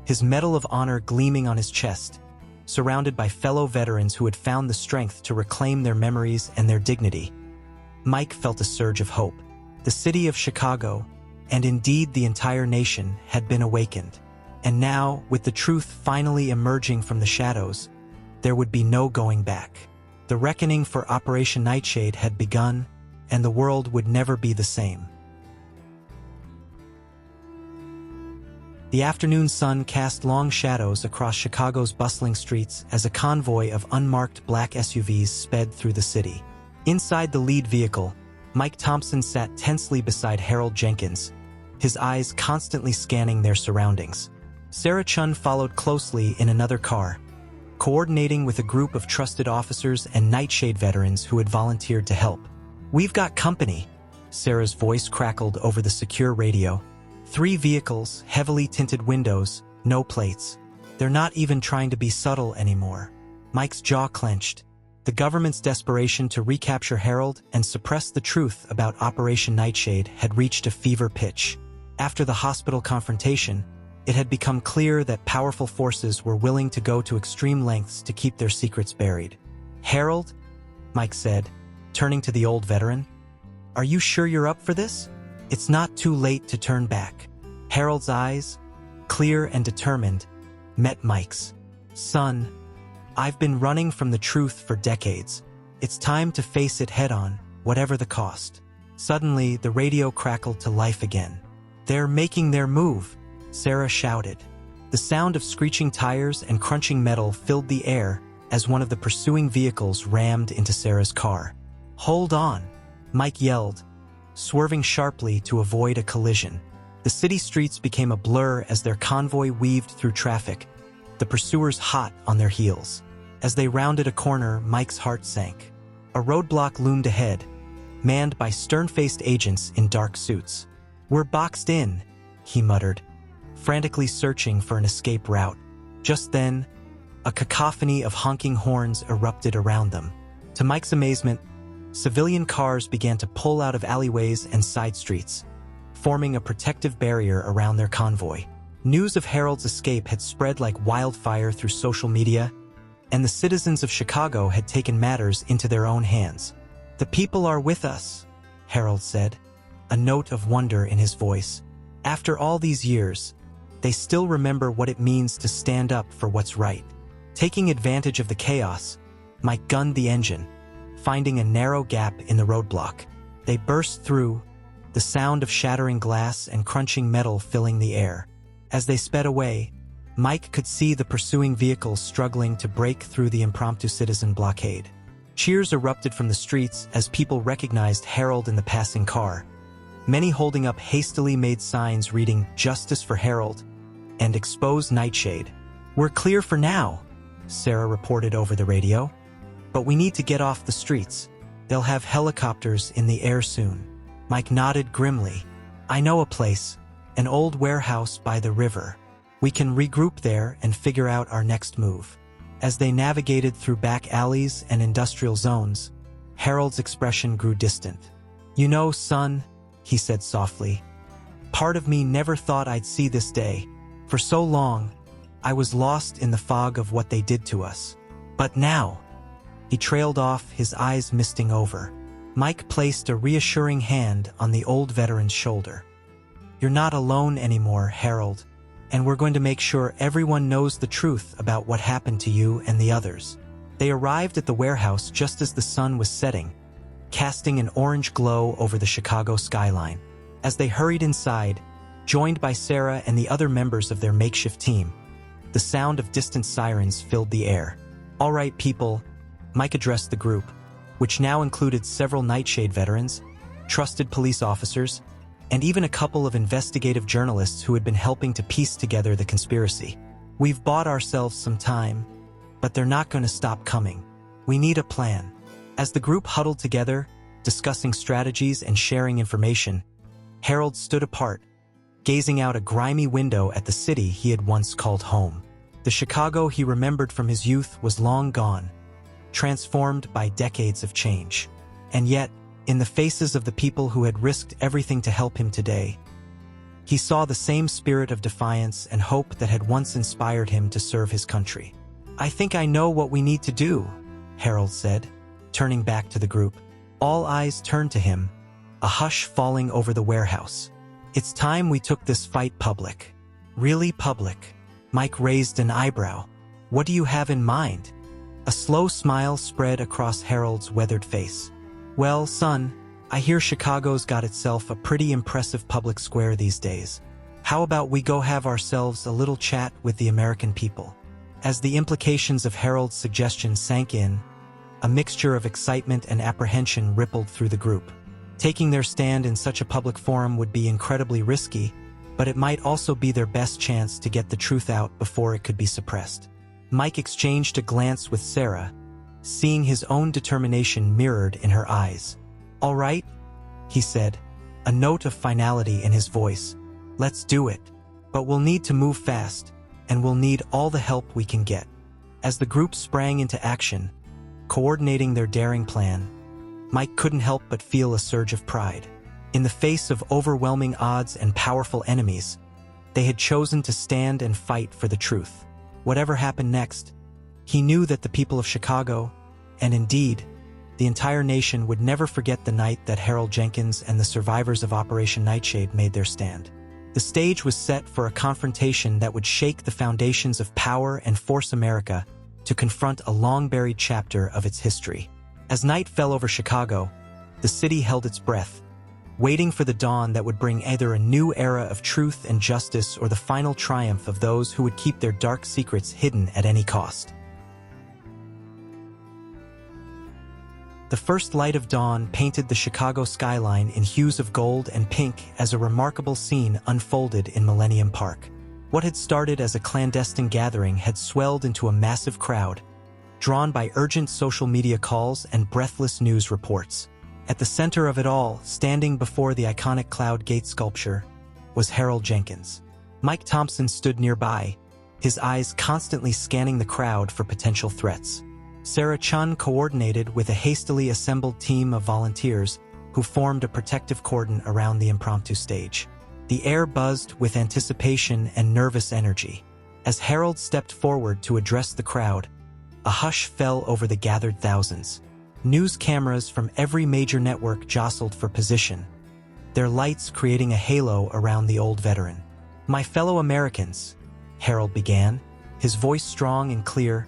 his Medal of Honor gleaming on his chest, surrounded by fellow veterans who had found the strength to reclaim their memories and their dignity, Mike felt a surge of hope. The city of Chicago, and indeed the entire nation, had been awakened. And now, with the truth finally emerging from the shadows, there would be no going back. The reckoning for Operation Nightshade had begun, and the world would never be the same. The afternoon sun cast long shadows across Chicago's bustling streets as a convoy of unmarked black SUVs sped through the city. Inside the lead vehicle, Mike Thompson sat tensely beside Harold Jenkins, his eyes constantly scanning their surroundings. Sarah Chun followed closely in another car, coordinating with a group of trusted officers and Nightshade veterans who had volunteered to help. "We've got company," Sarah's voice crackled over the secure radio. "3 vehicles, heavily tinted windows, no plates. They're not even trying to be subtle anymore." Mike's jaw clenched. The government's desperation to recapture Harold and suppress the truth about Operation Nightshade had reached a fever pitch. After the hospital confrontation, it had become clear that powerful forces were willing to go to extreme lengths to keep their secrets buried. "Harold," Mike said, turning to the old veteran, "are you sure you're up for this? It's not too late to turn back." Harold's eyes, clear and determined, met Mike's. "Son, I've been running from the truth for decades. It's time to face it head-on, whatever the cost." Suddenly, the radio crackled to life again. "They're making their move," Sarah shouted. The sound of screeching tires and crunching metal filled the air as one of the pursuing vehicles rammed into Sarah's car. "Hold on," Mike yelled, swerving sharply to avoid a collision. The city streets became a blur as their convoy weaved through traffic, the pursuers hot on their heels. As they rounded a corner, Mike's heart sank. A roadblock loomed ahead, manned by stern-faced agents in dark suits. "We're boxed in," he muttered, frantically searching for an escape route. Just then, a cacophony of honking horns erupted around them. To Mike's amazement, civilian cars began to pull out of alleyways and side streets, forming a protective barrier around their convoy. News of Harold's escape had spread like wildfire through social media, and the citizens of Chicago had taken matters into their own hands. "The people are with us," Harold said, a note of wonder in his voice. After all these years, they still remember what it means to stand up for what's right. Taking advantage of the chaos, Mike gunned the engine, finding a narrow gap in the roadblock. They burst through, the sound of shattering glass and crunching metal filling the air. As they sped away, Mike could see the pursuing vehicles struggling to break through the impromptu citizen blockade. Cheers erupted from the streets as people recognized Harold in the passing car, many holding up hastily made signs reading "Justice for Harold" and "Expose Nightshade." "We're clear for now," Sarah reported over the radio. "But we need to get off the streets. They'll have helicopters in the air soon." Mike nodded grimly. "I know a place, an old warehouse by the river. We can regroup there and figure out our next move." As they navigated through back alleys and industrial zones, Harold's expression grew distant. "You know, son," he said softly, "part of me never thought I'd see this day. For so long, I was lost in the fog of what they did to us. But now," he trailed off, his eyes misting over. Mike placed a reassuring hand on the old veteran's shoulder. "You're not alone anymore, Harold, and we're going to make sure everyone knows the truth about what happened to you and the others." They arrived at the warehouse just as the sun was setting, casting an orange glow over the Chicago skyline. As they hurried inside, joined by Sarah and the other members of their makeshift team, the sound of distant sirens filled the air. "All right, people," Mike addressed the group, which now included several Nightshade veterans, trusted police officers, and even a couple of investigative journalists who had been helping to piece together the conspiracy. "We've bought ourselves some time, but they're not going to stop coming. We need a plan." As the group huddled together, discussing strategies and sharing information, Harold stood apart, gazing out a grimy window at the city he had once called home. The Chicago he remembered from his youth was long gone, transformed by decades of change. And yet, in the faces of the people who had risked everything to help him today, he saw the same spirit of defiance and hope that had once inspired him to serve his country. "I think I know what we need to do," Harold said, turning back to the group. All eyes turned to him, a hush falling over the warehouse. "It's time we took this fight public." "Really public?" Mike raised an eyebrow. "What do you have in mind?" A slow smile spread across Harold's weathered face. "Well, son, I hear Chicago's got itself a pretty impressive public square these days. How about we go have ourselves a little chat with the American people?" As the implications of Harold's suggestion sank in, a mixture of excitement and apprehension rippled through the group. Taking their stand in such a public forum would be incredibly risky, but it might also be their best chance to get the truth out before it could be suppressed. Mike exchanged a glance with Sarah, seeing his own determination mirrored in her eyes. "All right," he said, a note of finality in his voice. "Let's do it. But we'll need to move fast, and we'll need all the help we can get." As the group sprang into action, coordinating their daring plan, Mike couldn't help but feel a surge of pride. In the face of overwhelming odds and powerful enemies, they had chosen to stand and fight for the truth. Whatever happened next, he knew that the people of Chicago, and indeed, the entire nation, would never forget the night that Harold Jenkins and the survivors of Operation Nightshade made their stand. The stage was set for a confrontation that would shake the foundations of power and force America to confront a long-buried chapter of its history. As night fell over Chicago, the city held its breath, waiting for the dawn that would bring either a new era of truth and justice or the final triumph of those who would keep their dark secrets hidden at any cost. The first light of dawn painted the Chicago skyline in hues of gold and pink as a remarkable scene unfolded in Millennium Park. What had started as a clandestine gathering had swelled into a massive crowd, drawn by urgent social media calls and breathless news reports. At the center of it all, standing before the iconic Cloud Gate sculpture, was Harold Jenkins. Mike Thompson stood nearby, his eyes constantly scanning the crowd for potential threats. Sarah Chun coordinated with a hastily assembled team of volunteers who formed a protective cordon around the impromptu stage. The air buzzed with anticipation and nervous energy. As Harold stepped forward to address the crowd, a hush fell over the gathered thousands. News cameras from every major network jostled for position, their lights creating a halo around the old veteran. "My fellow Americans," Harold began, his voice strong and clear,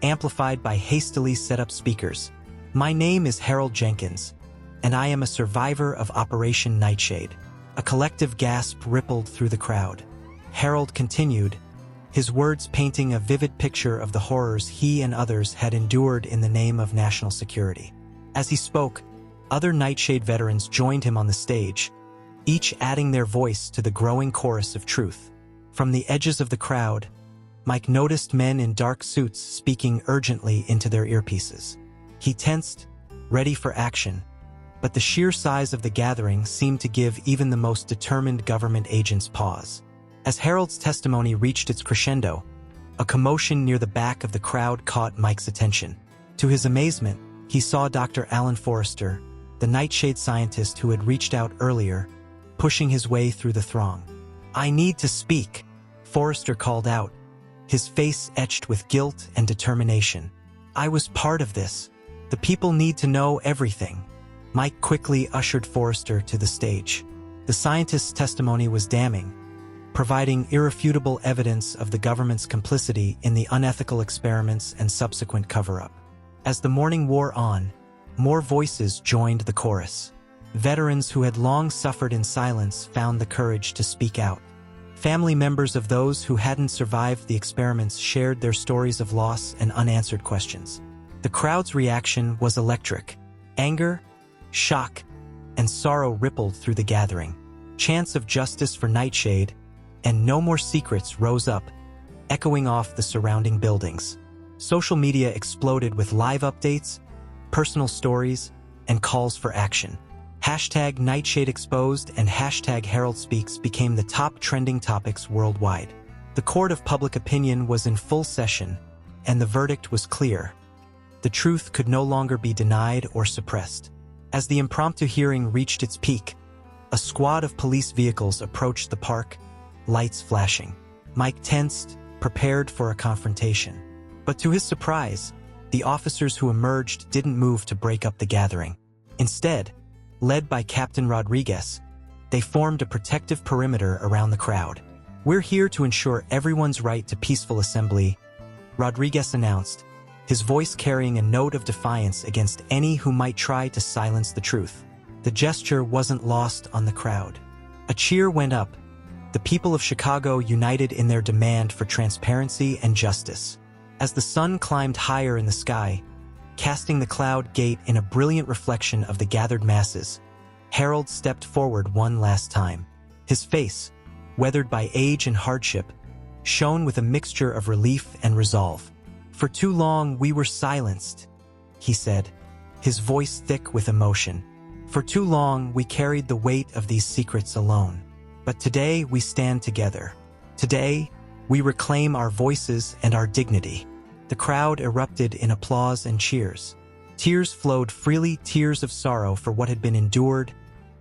amplified by hastily set-up speakers. "My name is Harold Jenkins, and I am a survivor of Operation Nightshade." A collective gasp rippled through the crowd. Harold continued, his words painting a vivid picture of the horrors he and others had endured in the name of national security. As he spoke, other Nightshade veterans joined him on the stage, each adding their voice to the growing chorus of truth. From the edges of the crowd, Mike noticed men in dark suits speaking urgently into their earpieces. He tensed, ready for action, but the sheer size of the gathering seemed to give even the most determined government agents pause. As Harold's testimony reached its crescendo, a commotion near the back of the crowd caught Mike's attention. To his amazement, he saw Dr. Alan Forrester, the Nightshade scientist who had reached out earlier, pushing his way through the throng. "I need to speak," Forrester called out, his face etched with guilt and determination. "I was part of this. The people need to know everything." Mike quickly ushered Forrester to the stage. The scientist's testimony was damning, providing irrefutable evidence of the government's complicity in the unethical experiments and subsequent cover-up. As the morning wore on, more voices joined the chorus. Veterans who had long suffered in silence found the courage to speak out. Family members of those who hadn't survived the experiments shared their stories of loss and unanswered questions. The crowd's reaction was electric. Anger, shock, and sorrow rippled through the gathering. Chants of justice for Nightshade and no more secrets rose up, echoing off the surrounding buildings. Social media exploded with live updates, personal stories, and calls for action. Hashtag Nightshade Exposed and hashtag Harold Speaks became the top trending topics worldwide. The court of public opinion was in full session, and the verdict was clear. The truth could no longer be denied or suppressed. As the impromptu hearing reached its peak, a squad of police vehicles approached the park, lights flashing. Mike tensed, prepared for a confrontation. But to his surprise, the officers who emerged didn't move to break up the gathering. Instead, led by Captain Rodriguez, they formed a protective perimeter around the crowd. "We're here to ensure everyone's right to peaceful assembly," Rodriguez announced, his voice carrying a note of defiance against any who might try to silence the truth. The gesture wasn't lost on the crowd. A cheer went up. The people of Chicago united in their demand for transparency and justice. As the sun climbed higher in the sky, casting the cloud gate in a brilliant reflection of the gathered masses, Harold stepped forward one last time. His face, weathered by age and hardship, shone with a mixture of relief and resolve. "For too long we were silenced," he said, his voice thick with emotion. "For too long we carried the weight of these secrets alone. But today we stand together. Today we reclaim our voices and our dignity." The crowd erupted in applause and cheers. Tears flowed freely, tears of sorrow for what had been endured,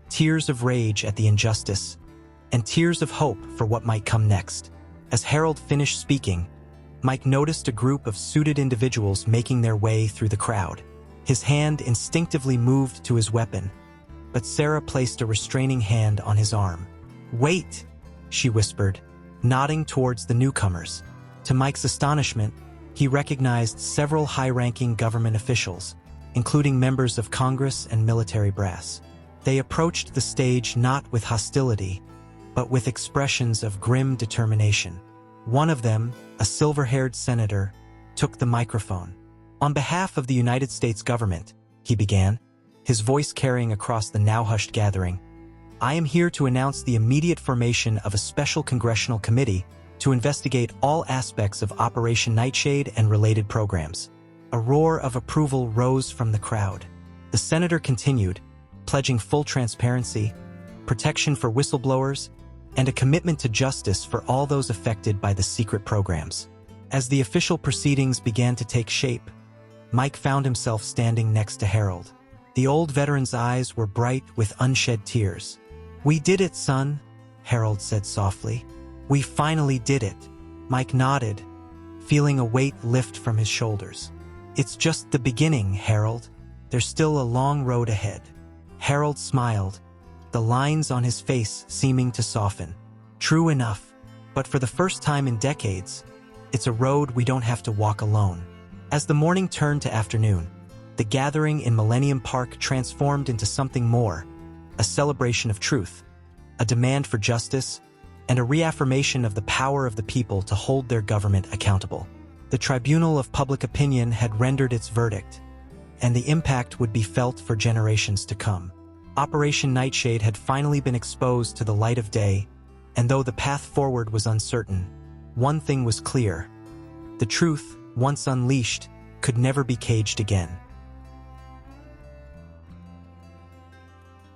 tears of rage at the injustice, and tears of hope for what might come next. As Harold finished speaking, Mike noticed a group of suited individuals making their way through the crowd. His hand instinctively moved to his weapon, but Sarah placed a restraining hand on his arm. "Wait," she whispered, nodding towards the newcomers. To Mike's astonishment, he recognized several high-ranking government officials, including members of Congress and military brass. They approached the stage not with hostility, but with expressions of grim determination. One of them, a silver-haired senator, took the microphone. "On behalf of the United States government," he began, his voice carrying across the now-hushed gathering, "I am here to announce the immediate formation of a special congressional committee to investigate all aspects of Operation Nightshade and related programs." A roar of approval rose from the crowd. The senator continued, pledging full transparency, protection for whistleblowers, and a commitment to justice for all those affected by the secret programs. As the official proceedings began to take shape, Mike found himself standing next to Harold. The old veteran's eyes were bright with unshed tears. "We did it, son," Harold said softly. "We finally did it." Mike nodded, feeling a weight lift from his shoulders. "It's just the beginning, Harold. There's still a long road ahead." Harold smiled, the lines on his face seeming to soften. "True enough, but for the first time in decades, it's a road we don't have to walk alone." As the morning turned to afternoon, the gathering in Millennium Park transformed into something more, a celebration of truth, a demand for justice, and a reaffirmation of the power of the people to hold their government accountable. The tribunal of public opinion had rendered its verdict, and the impact would be felt for generations to come. Operation Nightshade had finally been exposed to the light of day, and though the path forward was uncertain, one thing was clear: the truth, once unleashed, could never be caged again.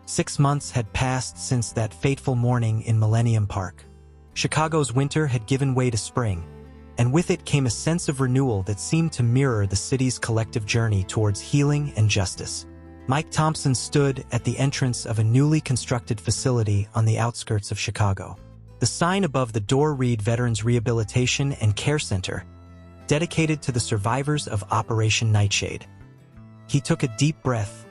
6 months had passed since that fateful morning in Millennium Park. Chicago's winter had given way to spring, and with it came a sense of renewal that seemed to mirror the city's collective journey towards healing and justice. Mike Thompson stood at the entrance of a newly constructed facility on the outskirts of Chicago. The sign above the door read Veterans Rehabilitation and Care Center, dedicated to the survivors of Operation Nightshade. He took a deep breath,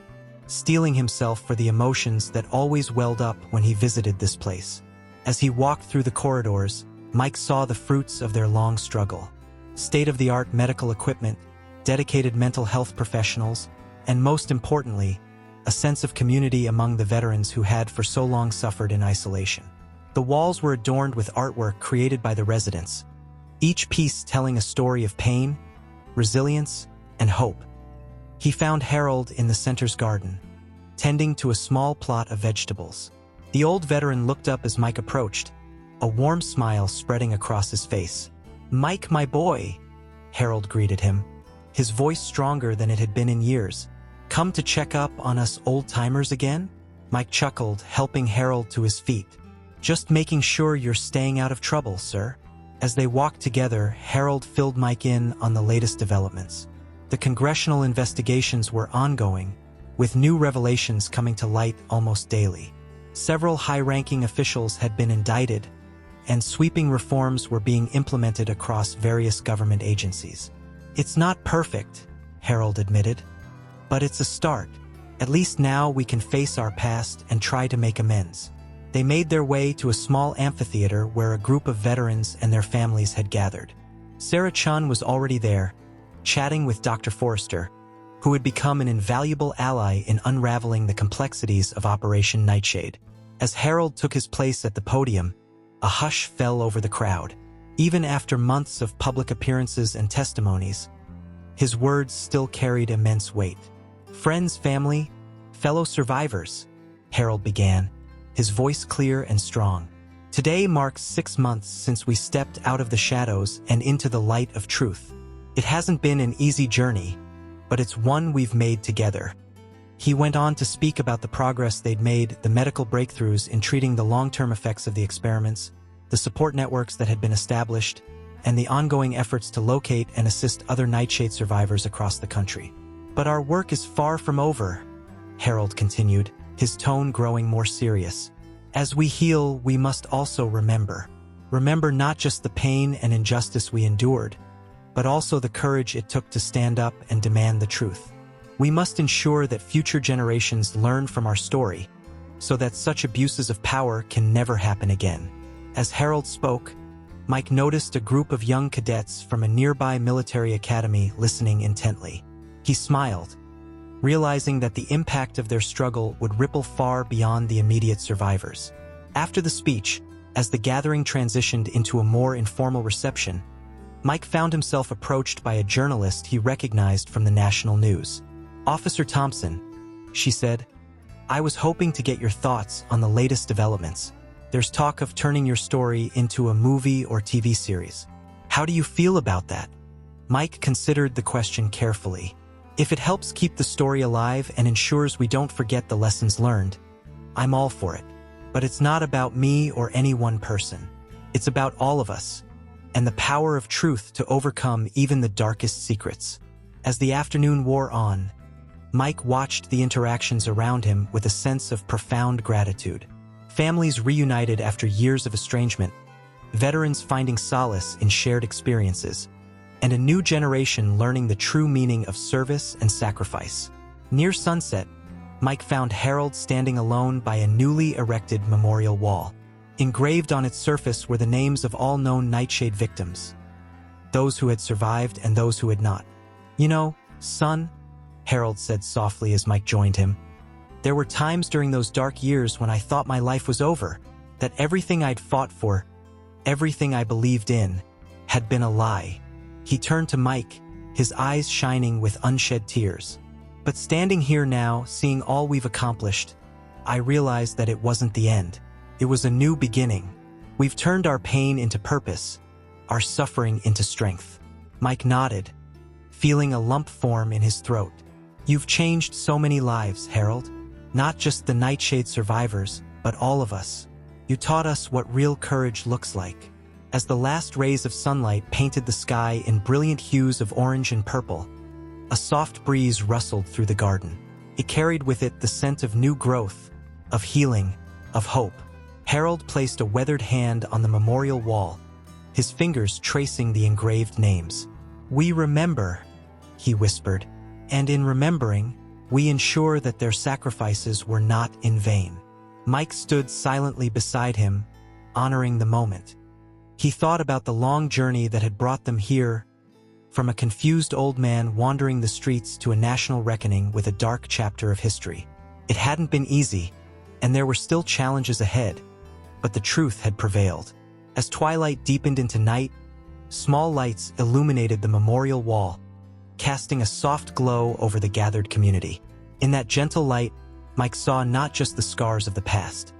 steeling himself for the emotions that always welled up when he visited this place. As he walked through the corridors, Mike saw the fruits of their long struggle. State-of-the-art medical equipment, dedicated mental health professionals, and most importantly, a sense of community among the veterans who had for so long suffered in isolation. The walls were adorned with artwork created by the residents, each piece telling a story of pain, resilience, and hope. He found Harold in the center's garden, tending to a small plot of vegetables. The old veteran looked up as Mike approached, a warm smile spreading across his face. "Mike, my boy," Harold greeted him, his voice stronger than it had been in years. "Come to check up on us old-timers again?" Mike chuckled, helping Harold to his feet. "Just making sure you're staying out of trouble, sir." As they walked together, Harold filled Mike in on the latest developments. The congressional investigations were ongoing, with new revelations coming to light almost daily. Several high-ranking officials had been indicted, and sweeping reforms were being implemented across various government agencies. "It's not perfect," Harold admitted, "but it's a start. At least now we can face our past and try to make amends." They made their way to a small amphitheater where a group of veterans and their families had gathered. Sarah Chun was already there, chatting with Dr. Forrester, who had become an invaluable ally in unraveling the complexities of Operation Nightshade. As Harold took his place at the podium, a hush fell over the crowd. Even after months of public appearances and testimonies, his words still carried immense weight. "Friends, family, fellow survivors," Harold began, his voice clear and strong. "Today marks 6 months since we stepped out of the shadows and into the light of truth. It hasn't been an easy journey, but it's one we've made together." He went on to speak about the progress they'd made, the medical breakthroughs in treating the long-term effects of the experiments, the support networks that had been established, and the ongoing efforts to locate and assist other Nightshade survivors across the country. "But our work is far from over," Harold continued, his tone growing more serious. "As we heal, we must also remember. Remember not just the pain and injustice we endured, but also the courage it took to stand up and demand the truth. We must ensure that future generations learn from our story, so that such abuses of power can never happen again." As Harold spoke, Mike noticed a group of young cadets from a nearby military academy listening intently. He smiled, realizing that the impact of their struggle would ripple far beyond the immediate survivors. After the speech, as the gathering transitioned into a more informal reception, Mike found himself approached by a journalist he recognized from the national news. "Officer Thompson," she said, "I was hoping to get your thoughts on the latest developments. There's talk of turning your story into a movie or TV series. How do you feel about that?" Mike considered the question carefully. "If it helps keep the story alive and ensures we don't forget the lessons learned, I'm all for it. But it's not about me or any one person. It's about all of us, and the power of truth to overcome even the darkest secrets." As the afternoon wore on, Mike watched the interactions around him with a sense of profound gratitude. Families reunited after years of estrangement, veterans finding solace in shared experiences, and a new generation learning the true meaning of service and sacrifice. Near sunset, Mike found Harold standing alone by a newly erected memorial wall. Engraved on its surface were the names of all known Nightshade victims, those who had survived and those who had not. "You know, son," Harold said softly as Mike joined him, "there were times during those dark years when I thought my life was over, that everything I'd fought for, everything I believed in, had been a lie." He turned to Mike, his eyes shining with unshed tears. "But standing here now, seeing all we've accomplished, I realized that it wasn't the end. It was a new beginning. We've turned our pain into purpose, our suffering into strength." Mike nodded, feeling a lump form in his throat. "You've changed so many lives, Harold. Not just the Nightshade survivors, but all of us. You taught us what real courage looks like." As the last rays of sunlight painted the sky in brilliant hues of orange and purple, a soft breeze rustled through the garden. It carried with it the scent of new growth, of healing, of hope. Harold placed a weathered hand on the memorial wall, his fingers tracing the engraved names. "We remember," he whispered, "and in remembering, we ensure that their sacrifices were not in vain." Mike stood silently beside him, honoring the moment. He thought about the long journey that had brought them here, from a confused old man wandering the streets to a national reckoning with a dark chapter of history. It hadn't been easy, and there were still challenges ahead, but the truth had prevailed. As twilight deepened into night, small lights illuminated the memorial wall, casting a soft glow over the gathered community. In that gentle light, Mike saw not just the scars of the past,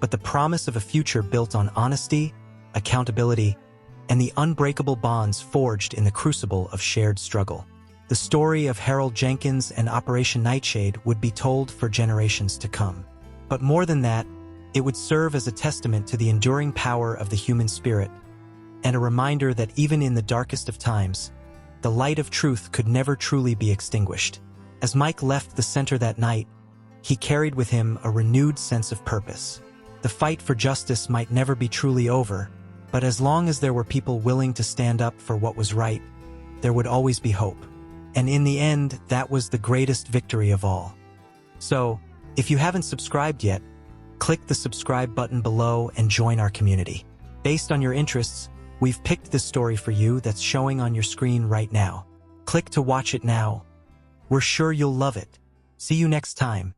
but the promise of a future built on honesty, accountability, and the unbreakable bonds forged in the crucible of shared struggle. The story of Harold Jenkins and Operation Nightshade would be told for generations to come. But more than that, it would serve as a testament to the enduring power of the human spirit, and a reminder that even in the darkest of times, the light of truth could never truly be extinguished. As Mike left the center that night, he carried with him a renewed sense of purpose. The fight for justice might never be truly over, but as long as there were people willing to stand up for what was right, there would always be hope. And in the end, that was the greatest victory of all. So, if you haven't subscribed yet, click the subscribe button below and join our community. Based on your interests, we've picked this story for you that's showing on your screen right now. Click to watch it now. We're sure you'll love it. See you next time.